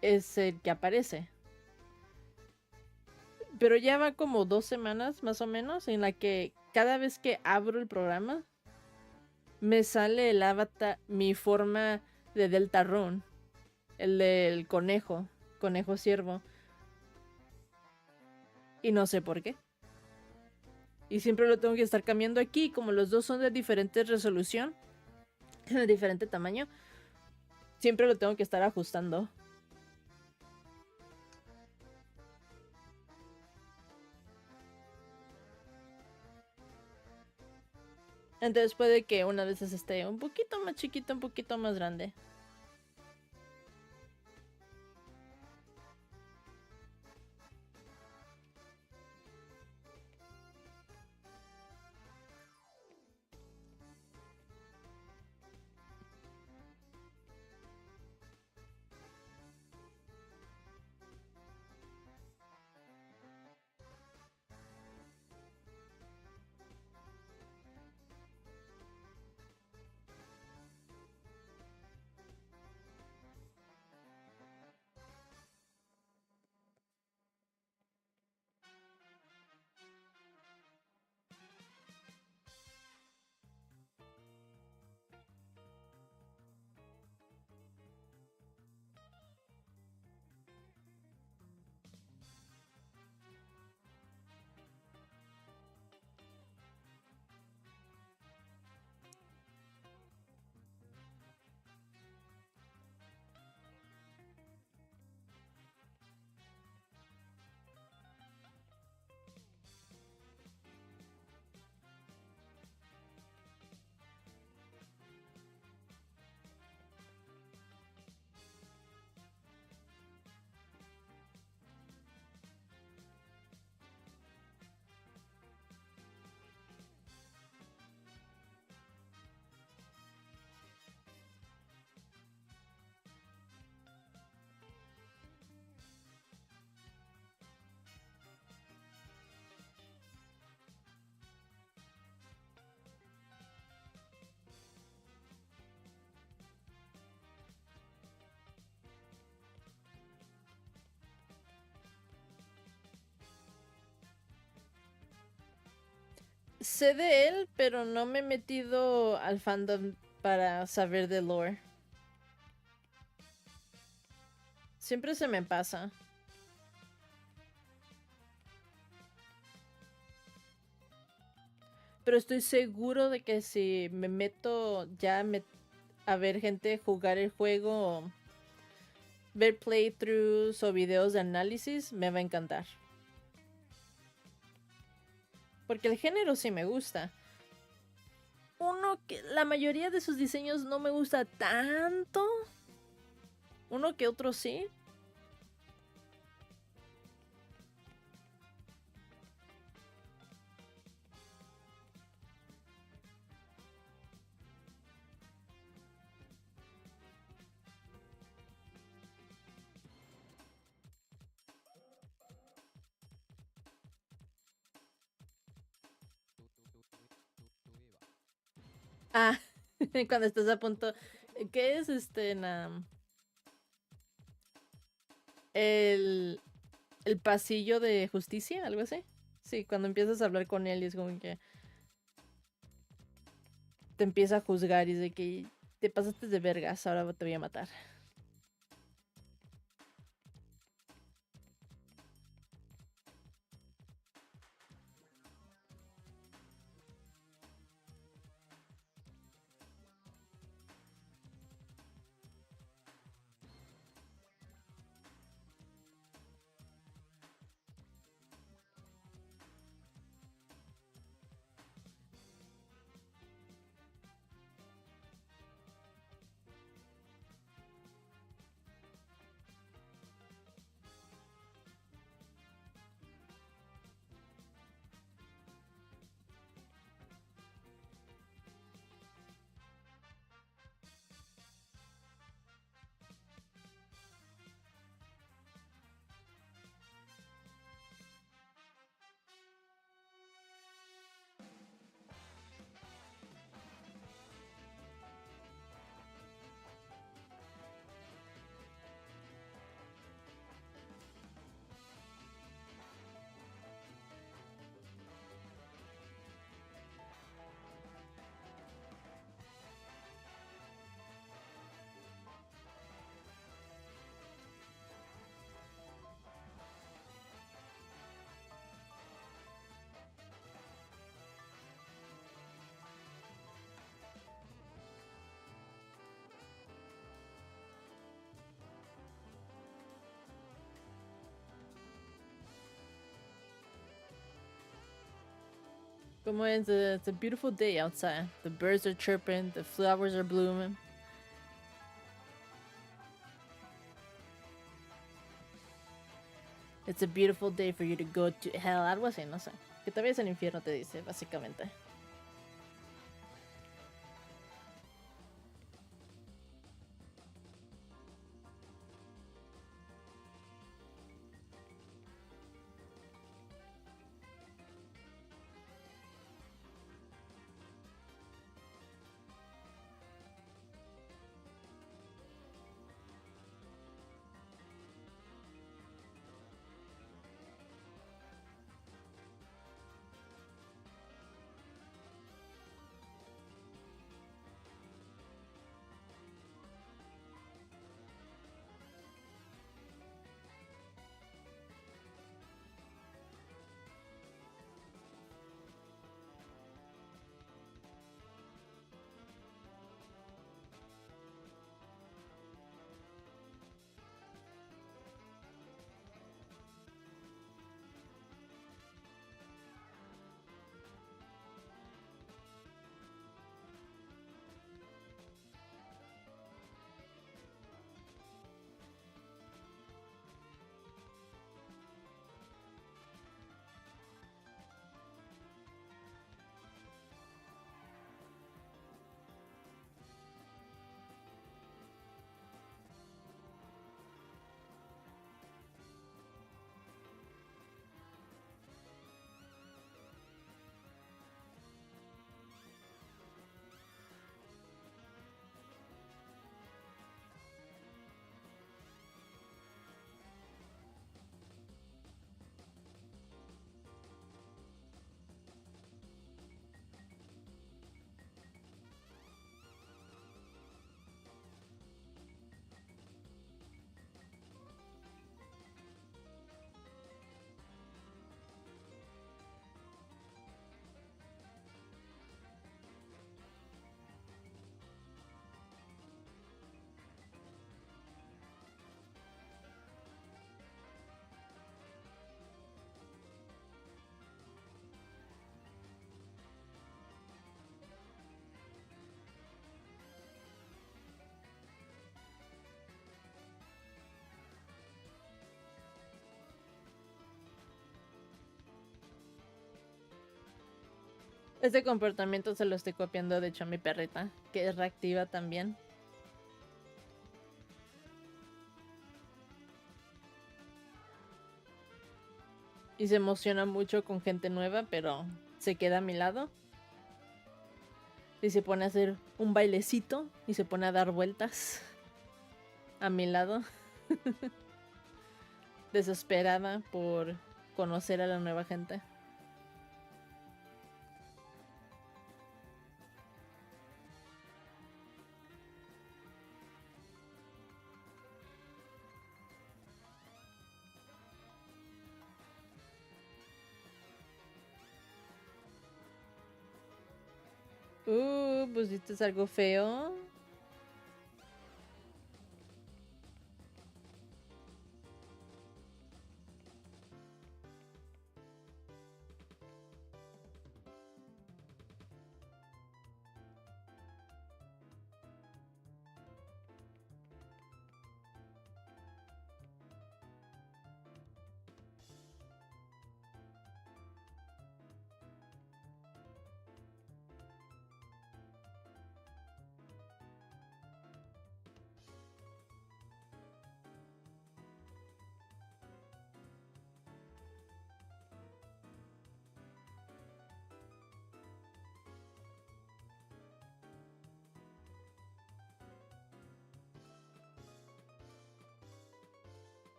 es el que aparece. Pero ya va como 2 semanas más o menos en la que cada vez que abro el programa me sale el avatar, mi forma de Deltarune, el del conejo ciervo. Y no sé por qué. Y siempre lo tengo que estar cambiando aquí, como los dos son de diferente resolución, de diferente tamaño, siempre lo tengo que estar ajustando. Entonces puede que una vez esté un poquito más chiquito, un poquito más grande. sé de él, pero no me he metido al fandom para saber de lore. Siempre se me pasa. Pero estoy seguro de que si me meto ya a ver gente jugar el juego, ver playthroughs o videos de análisis, me va a encantar. Porque el género sí me gusta. Uno que la mayoría de sus diseños no me gusta tanto. Uno que otro sí. Ah, cuando estás a punto. ¿Qué es el, el pasillo de justicia? ¿Algo así? Sí, cuando empiezas a hablar con él y es como que te empieza a juzgar y es de que te pasaste de vergas, ahora te voy a matar. Como es, it's a beautiful day outside. The birds are chirping, the flowers are blooming. It's a beautiful day for you to go to hell. Algo así, no sé. Que te vayas al infierno, te dice, básicamente. Este comportamiento se lo estoy copiando, de hecho, a mi perrita, que es reactiva también. Y se emociona mucho con gente nueva, pero se queda a mi lado. Y se pone a hacer un bailecito y se pone a dar vueltas a mi lado. Desesperada por conocer a la nueva gente. ¿Pusiste algo feo?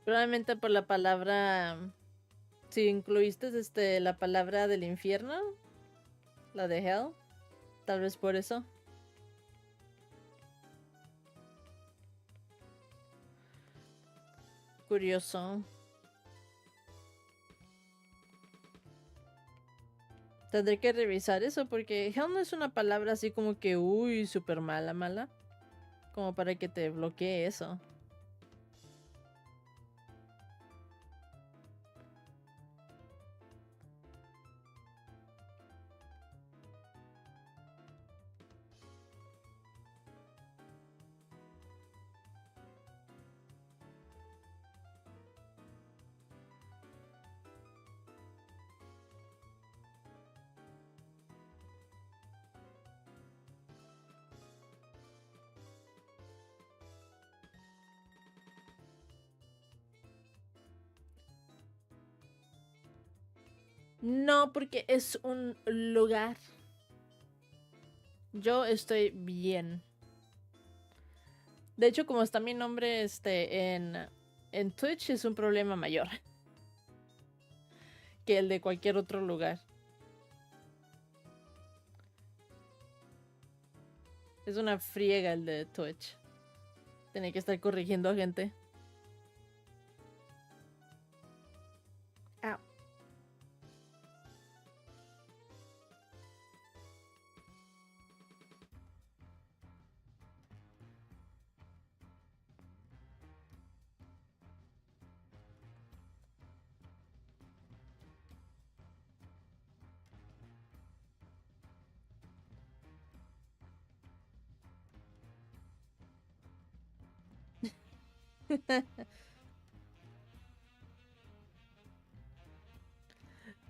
Probablemente por la palabra. Si incluiste la palabra del infierno, la de hell, tal vez por eso. Curioso. Tendré que revisar eso porque hell no es una palabra así como que uy, súper mala, mala. Como para que te bloquee eso. No, porque es un lugar. Yo estoy bien. De hecho, como está mi nombre en Twitch, es un problema mayor que el de cualquier otro lugar. Es una friega el de Twitch. Tiene que estar corrigiendo a gente. Au.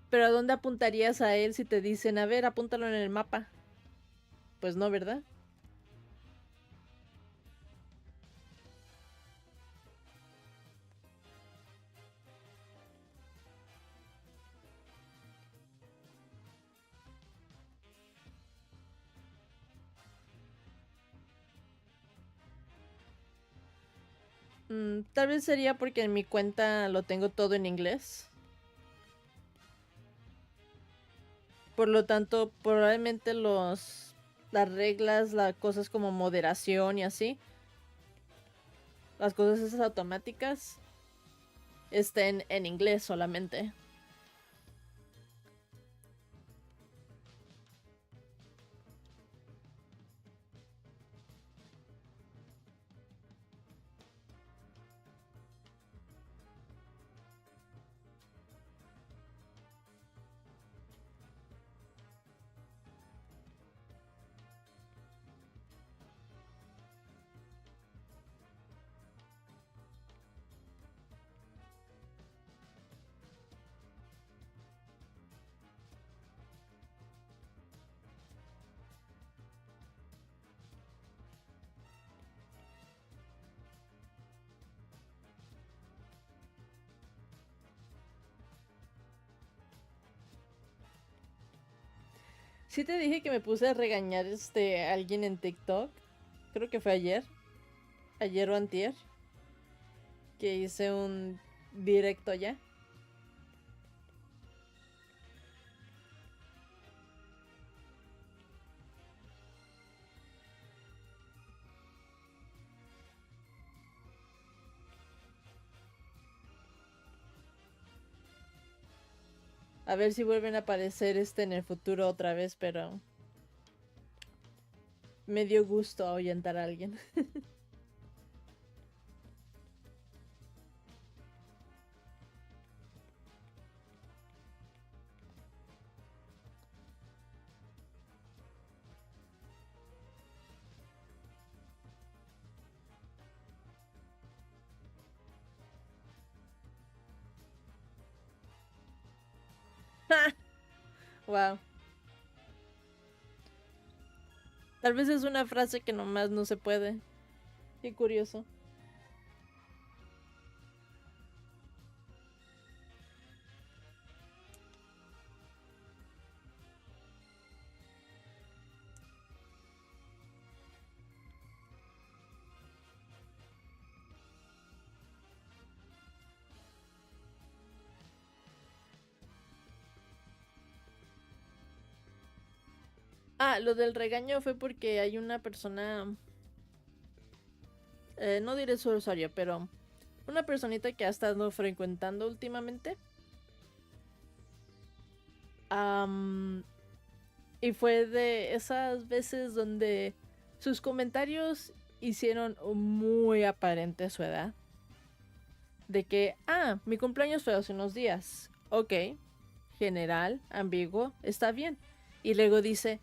Pero ¿a dónde apuntarías a él si te dicen, a ver, apúntalo en el mapa? Pues no, ¿verdad? Tal vez sería porque en mi cuenta lo tengo todo en inglés. Por lo tanto, probablemente las reglas, las cosas como moderación y así, las cosas esas automáticas, estén en inglés solamente. Sí te dije que me puse a regañar a alguien en TikTok. Creo que fue ayer. Ayer o antier. Que hice un directo ya. A ver si vuelven a aparecer en el futuro otra vez, pero me dio gusto ahuyentar a alguien. Wow. Tal vez es una frase que nomás no se puede. Qué curioso. Ah, lo del regaño fue porque hay una persona, no diré su usuario, pero una personita que ha estado frecuentando últimamente. Y fue de esas veces donde sus comentarios hicieron muy aparente su edad. De que, mi cumpleaños fue hace unos días. Ok, general, ambiguo, está bien. Y luego dice,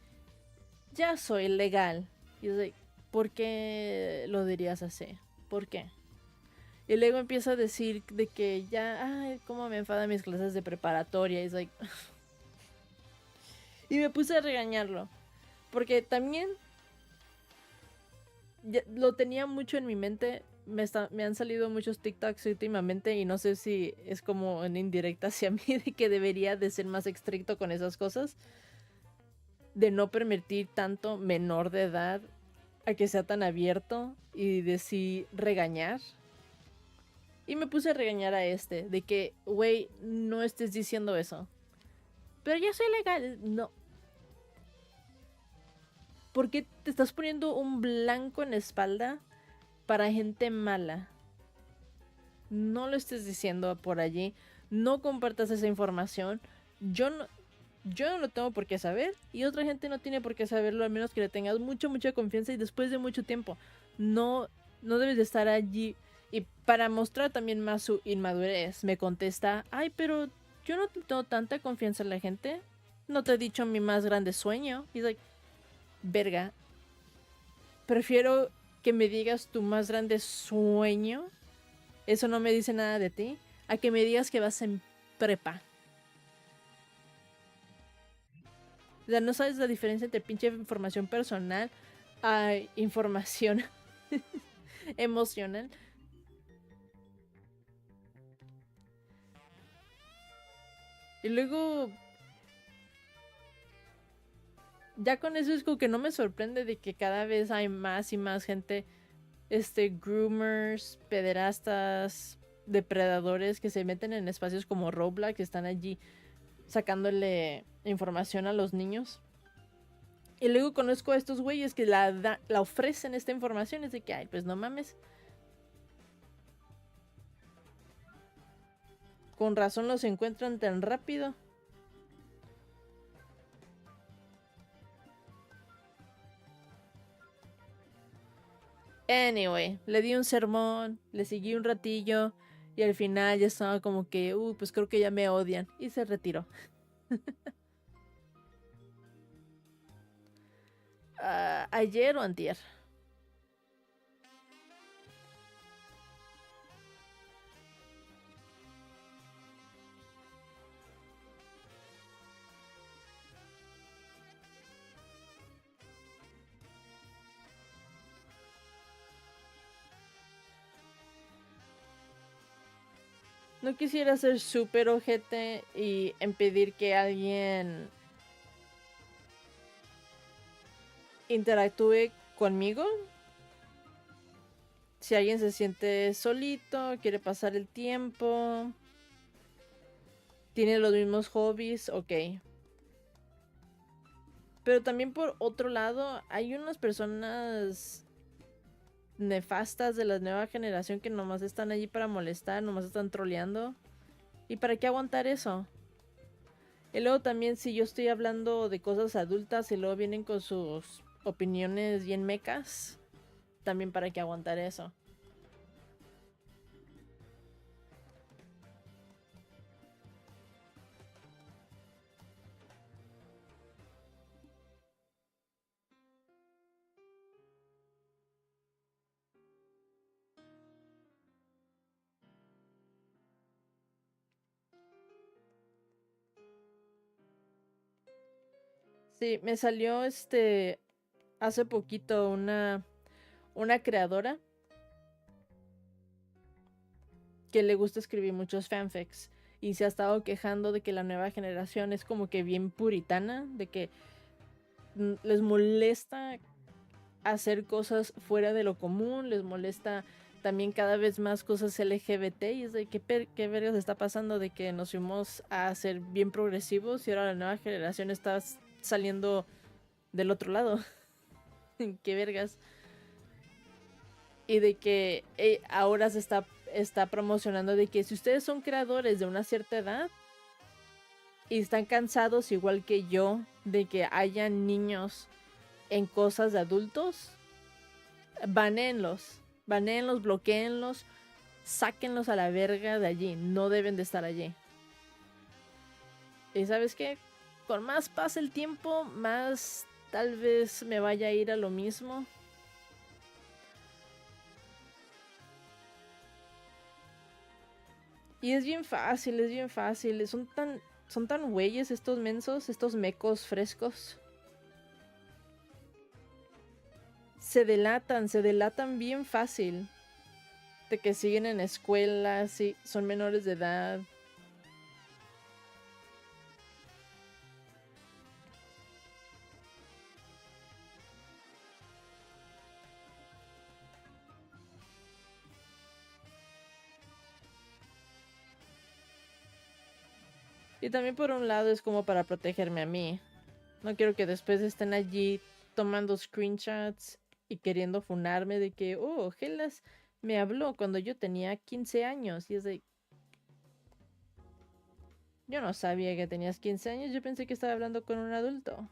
ya soy legal. Y es like, ¿por qué lo dirías así? ¿Por qué? Y luego empieza a decir de que ya, cómo me enfadan mis clases de preparatoria. Y es like... y me puse a regañarlo. Porque también lo tenía mucho en mi mente. Me han salido muchos TikToks últimamente y no sé si es como en indirecta hacia mí de que debería de ser más estricto con esas cosas. De no permitir tanto menor de edad a que sea tan abierto y de sí regañar. Y me puse a regañar a de que, güey, no estés diciendo eso. Pero ya soy legal. No. ¿Por qué te estás poniendo un blanco en la espalda para gente mala? No lo estés diciendo por allí. No compartas esa información. Yo no lo tengo por qué saber. Y otra gente no tiene por qué saberlo. Al menos que le tengas mucha confianza. Y después de mucho tiempo. No debes de estar allí. Y para mostrar también más su inmadurez. Me contesta. Ay, pero yo no tengo tanta confianza en la gente. No te he dicho mi más grande sueño. Y like, verga. Prefiero que me digas tu más grande sueño. Eso no me dice nada de ti. A que me digas que vas en prepa. O sea, no sabes la diferencia entre pinche información personal a información emocional. Y luego... ya con eso es como que no me sorprende de que cada vez hay más y más gente... groomers, pederastas, depredadores que se meten en espacios como Roblox, que están allí sacándole información a los niños. Y luego conozco a estos güeyes que la ofrecen esta información. Es de que, ay, pues no mames. Con razón los encuentran tan rápido. Anyway, le di un sermón, le seguí un ratillo y al final ya estaba como que, pues creo que ya me odian. Y se retiró. Ayer o antier. No quisiera ser súper ojete y impedir que alguien interactúe conmigo. Si alguien se siente solito, quiere pasar el tiempo, tiene los mismos hobbies, ok. Pero también por otro lado, hay unas personas nefastas de la nueva generación que nomás están allí para molestar, nomás están troleando. ¿Y para qué aguantar eso? Y luego también si yo estoy hablando de cosas adultas y luego vienen con sus opiniones bien mecas, también para qué aguantar eso. Sí, me salió hace poquito una creadora que le gusta escribir muchos fanfics y se ha estado quejando de que la nueva generación es como que bien puritana, de que les molesta hacer cosas fuera de lo común, les molesta también cada vez más cosas LGBT y es de qué vergas está pasando de que nos fuimos a ser bien progresivos y ahora la nueva generación está saliendo del otro lado. Qué vergas. Y de que ahora se está promocionando de que si ustedes son creadores de una cierta edad y están cansados igual que yo de que hayan niños en cosas de adultos, banéenlos, bloqueenlos, sáquenlos a la verga de allí, no deben de estar allí. Y sabes qué, con más pasa el tiempo, más tal vez me vaya a ir a lo mismo. Y es bien fácil, es bien fácil. Son tan güeyes estos mensos, estos mecos frescos. Se delatan bien fácil. De que siguen en escuela, sí, son menores de edad. Y también por un lado es como para protegerme a mí. No quiero que después estén allí tomando screenshots y queriendo funarme de que, oh, Gelas me habló cuando yo tenía 15 años. Y es de... Yo no sabía que tenías 15 años, yo pensé que estaba hablando con un adulto.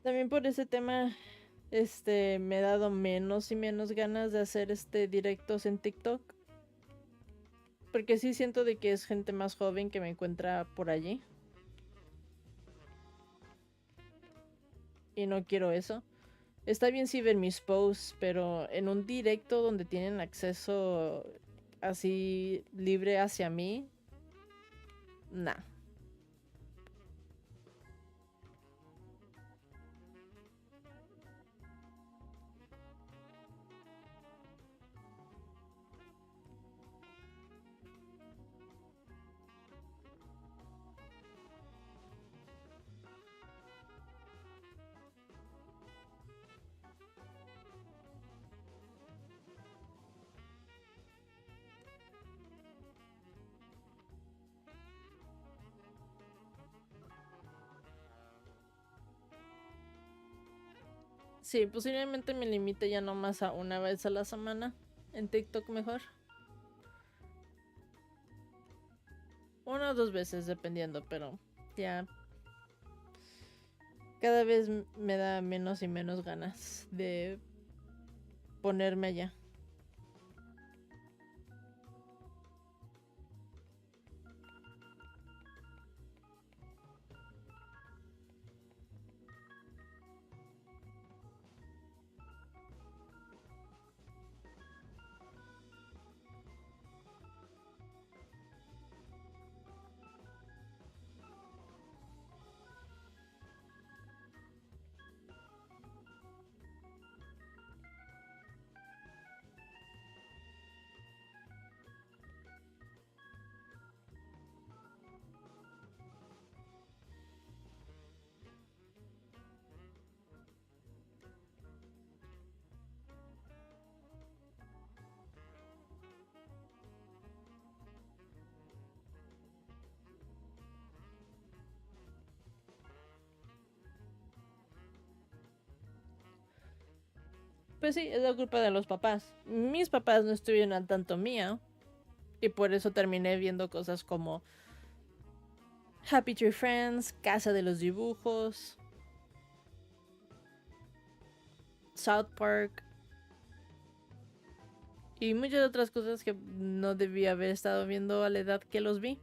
También por ese tema, me he dado menos y menos ganas de hacer directos en TikTok. Porque sí siento de que es gente más joven que me encuentra por allí. Y no quiero eso. Está bien si ven mis posts, pero en un directo donde tienen acceso así libre hacia mí, nah. Sí, posiblemente me limite ya nomás a una vez a la semana. En TikTok mejor. Una o dos veces dependiendo, pero ya cada vez me da menos y menos ganas de ponerme allá. Pues sí, es la culpa de los papás. Mis papás no estuvieron al tanto mía. Y por eso terminé viendo cosas como Happy Tree Friends, Casa de los Dibujos, South Park y muchas otras cosas que no debía haber estado viendo a la edad que los vi.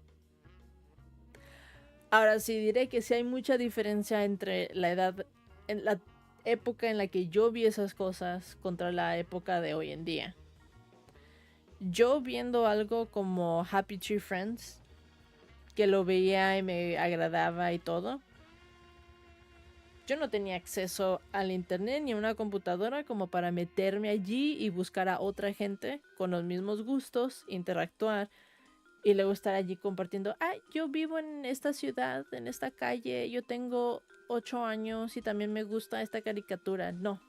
Ahora sí diré que sí hay mucha diferencia entre la edad, en la época en la que yo vi esas cosas contra la época de hoy en día. Yo viendo algo como Happy Tree Friends, que lo veía y me agradaba y todo, yo no tenía acceso al internet ni a una computadora como para meterme allí y buscar a otra gente con los mismos gustos, interactuar y luego estar allí compartiendo. Yo vivo en esta ciudad, en esta calle, yo tengo 8 años y también me gusta esta caricatura. No.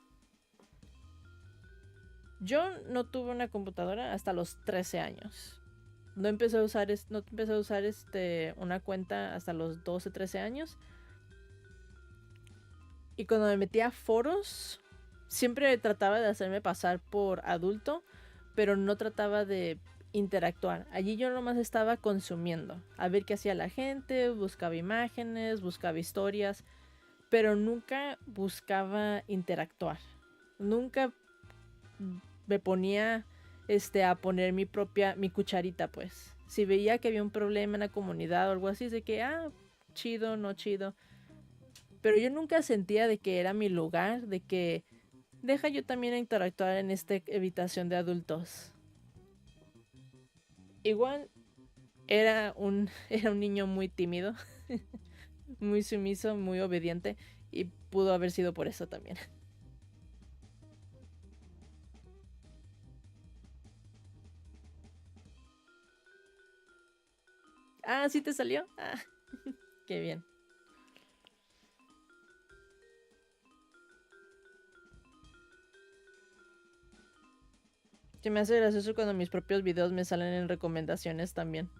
Yo no tuve una computadora hasta los 13 años. No empecé a usar, una cuenta hasta los 12, 13 años. Y cuando me metía a foros, siempre trataba de hacerme pasar por adulto, pero no trataba de interactuar. Allí yo nomás estaba consumiendo, a ver qué hacía la gente, buscaba imágenes, buscaba historias, pero nunca buscaba interactuar. Nunca me ponía a poner mi cucharita, pues. Si veía que había un problema en la comunidad o algo así, es de que, chido, no chido. Pero yo nunca sentía de que era mi lugar, de que deja yo también interactuar en esta habitación de adultos. Igual era un niño muy tímido, muy sumiso, muy obediente y pudo haber sido por eso también. ¿Sí te salió? Qué bien. Se me hace gracioso cuando mis propios videos me salen en recomendaciones también.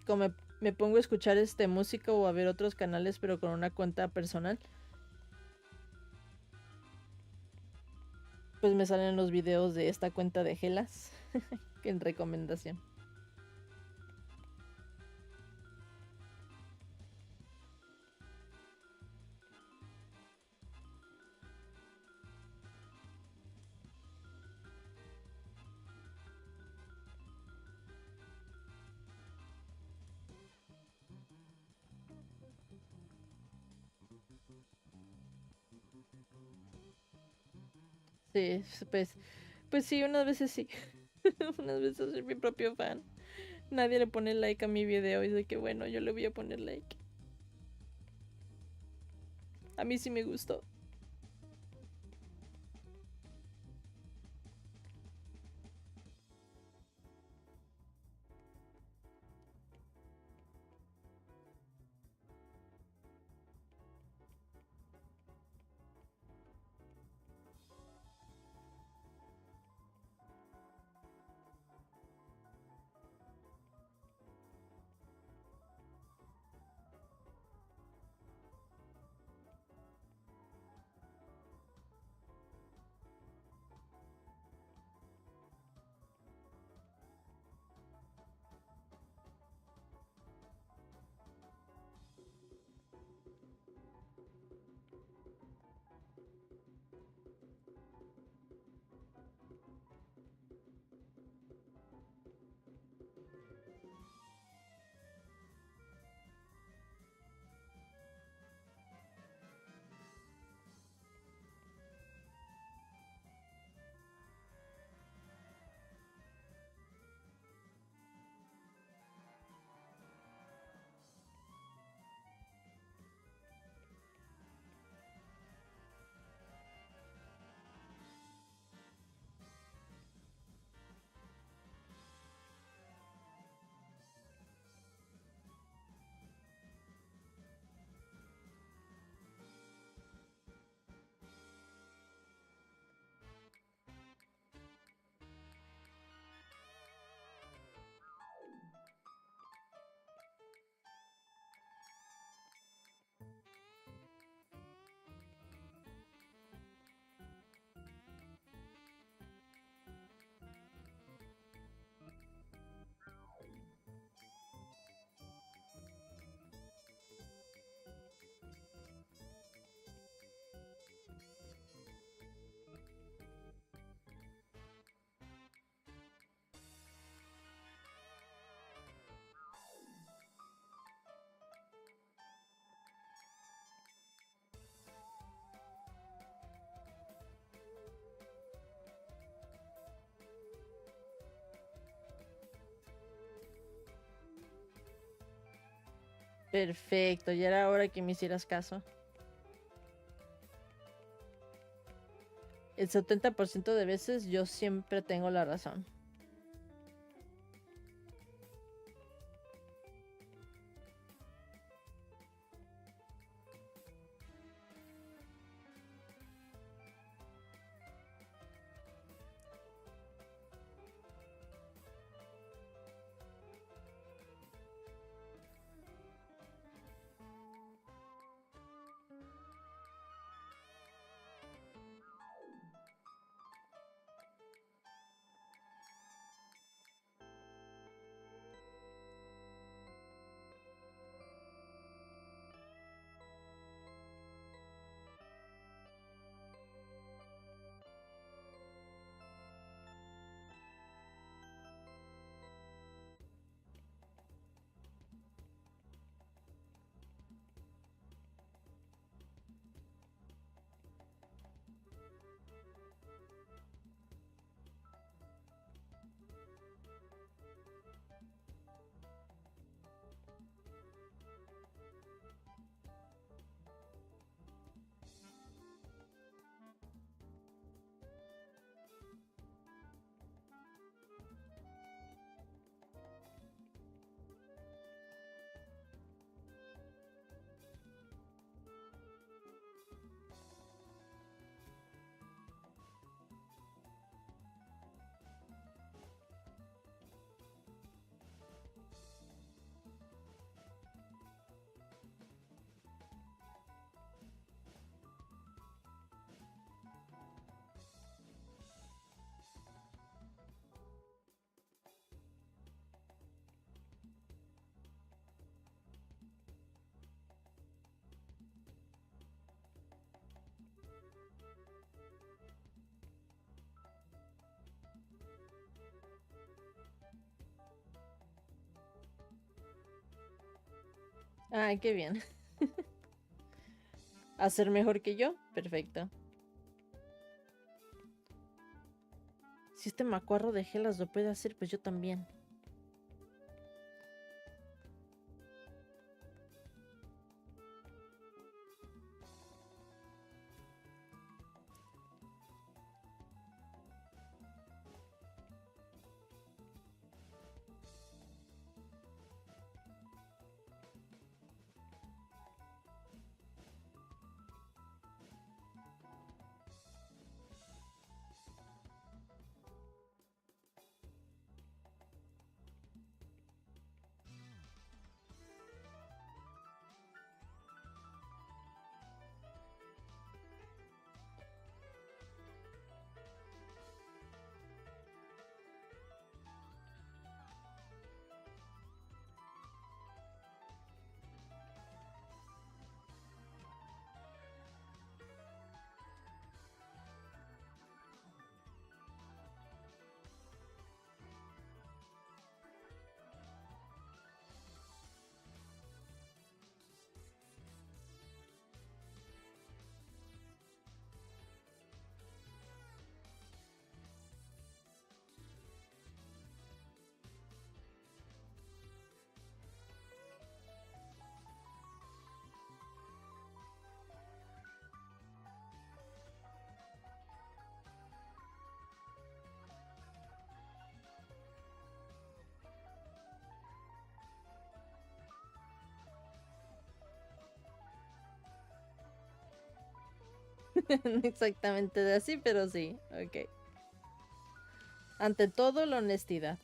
Como me pongo a escuchar música o a ver otros canales pero con una cuenta personal, pues me salen los videos de esta cuenta de Gelas en recomendación. Sí, pues sí, unas veces sí. Unas veces soy mi propio fan. Nadie le pone like a mi video y de que bueno, yo le voy a poner like. A mí sí me gustó. Perfecto, ya era hora que me hicieras caso. El 70% de veces yo siempre tengo la razón. Ay, qué bien. ¿Hacer mejor que yo? Perfecto. Si este macuarro de Gelas lo puede hacer, pues yo también. No exactamente de así, pero sí. Ok. Ante todo, la honestidad.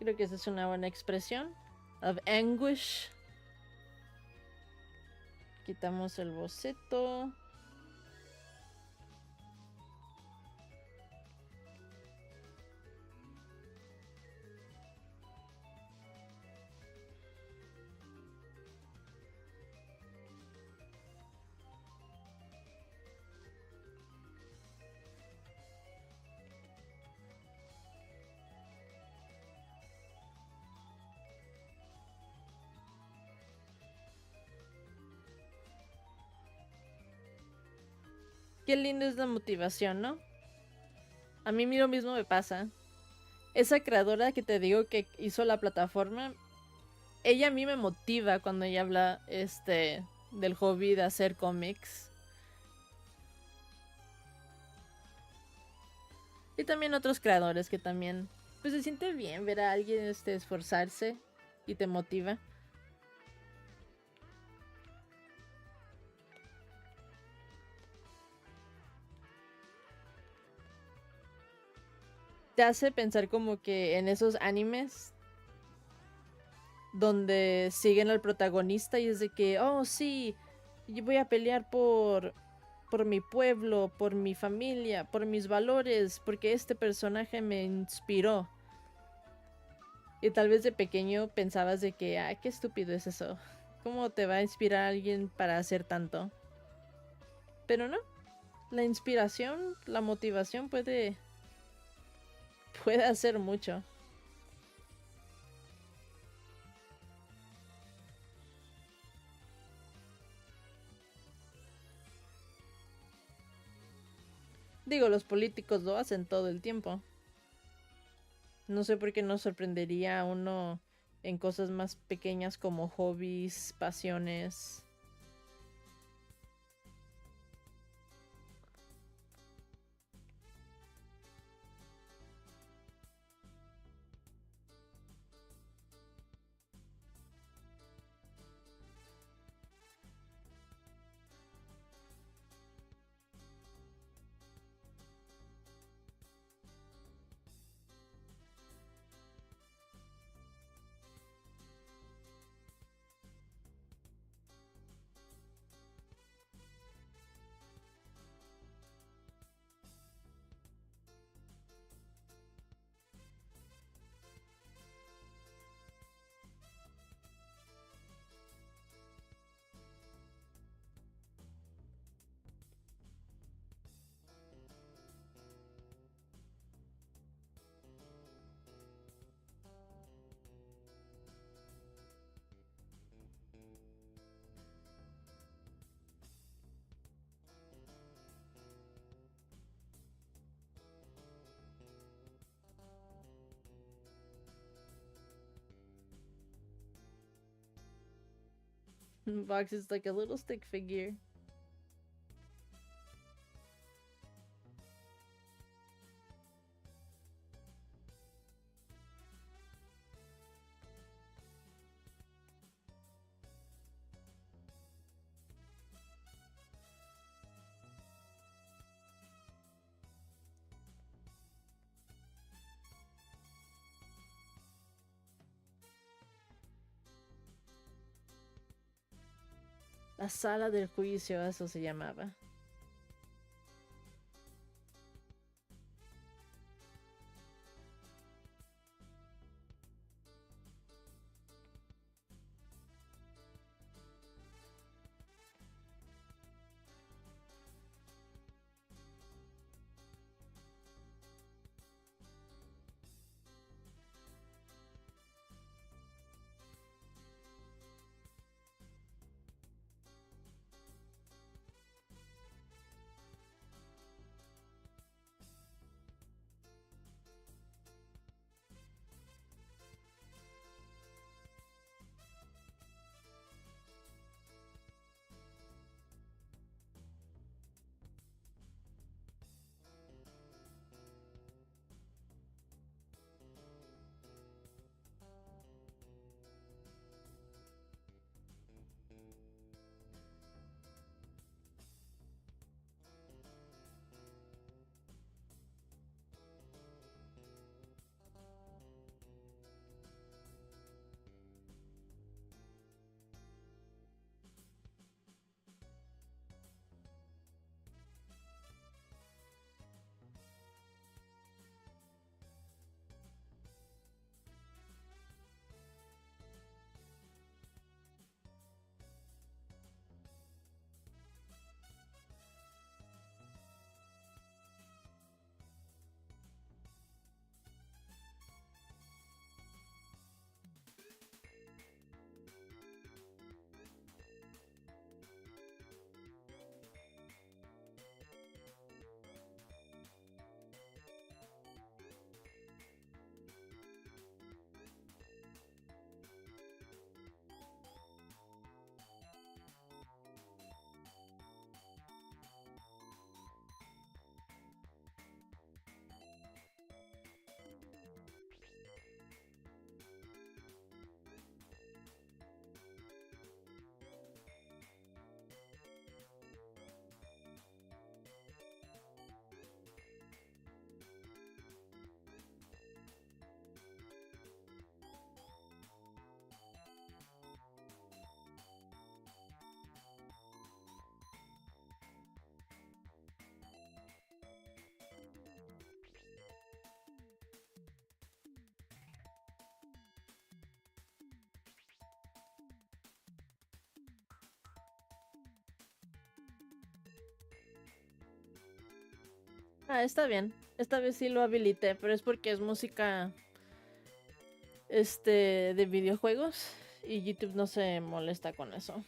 Creo que esa es una buena expresión. Of anguish. Quitamos el boceto. Qué lindo es la motivación, ¿no? A mí lo mismo me pasa. Esa creadora que te digo que hizo la plataforma, ella a mí me motiva cuando ella habla del hobby de hacer cómics. Y también otros creadores que también, pues se siente bien ver a alguien esforzarse y te motiva. Te hace pensar como que en esos animes donde siguen al protagonista y es de que, oh sí, yo voy a pelear por mi pueblo, por mi familia, por mis valores, porque este personaje me inspiró. Y tal vez de pequeño pensabas de que, ay, qué estúpido es eso. ¿Cómo te va a inspirar alguien para hacer tanto? Pero no, la inspiración, la motivación puede hacer mucho. Digo, los políticos lo hacen todo el tiempo. No sé por qué nos sorprendería a uno en cosas más pequeñas como hobbies, pasiones. Box is like a little stick figure. La sala del juicio, eso se llamaba. Ah, está bien. Esta vez sí lo habilité, pero es porque es música de videojuegos y YouTube no se molesta con eso.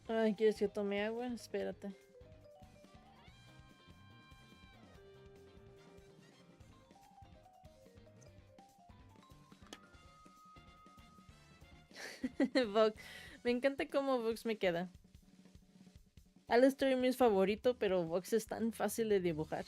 Ay, ¿quieres que tome agua? Espérate. Vox. Me encanta cómo Vox me queda. Alistair es mi favorito, pero Vox es tan fácil de dibujar.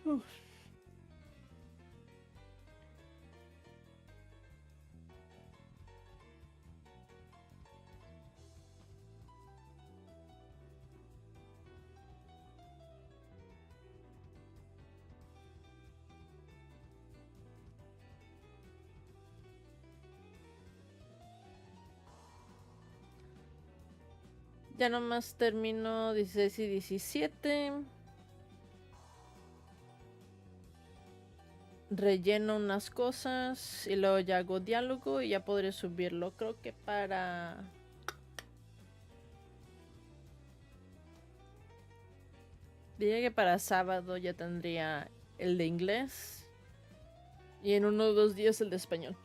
Uf. Ya nomás termino 16 y 17. Relleno unas cosas y luego ya hago diálogo y ya podré subirlo. Creo que para... Diría que para sábado ya tendría el de inglés. Y en 1 o 2 días el de español.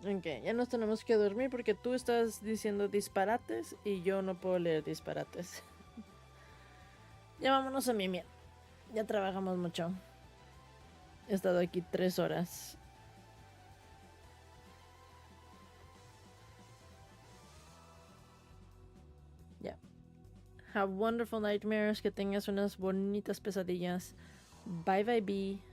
Ok, ya nos tenemos que dormir porque tú estás diciendo disparates y yo no puedo leer disparates. Ya vámonos a mimir. Ya trabajamos mucho. He estado aquí 3 horas. Ya. Have wonderful nightmares. Que tengas unas bonitas pesadillas. Bye bye bye.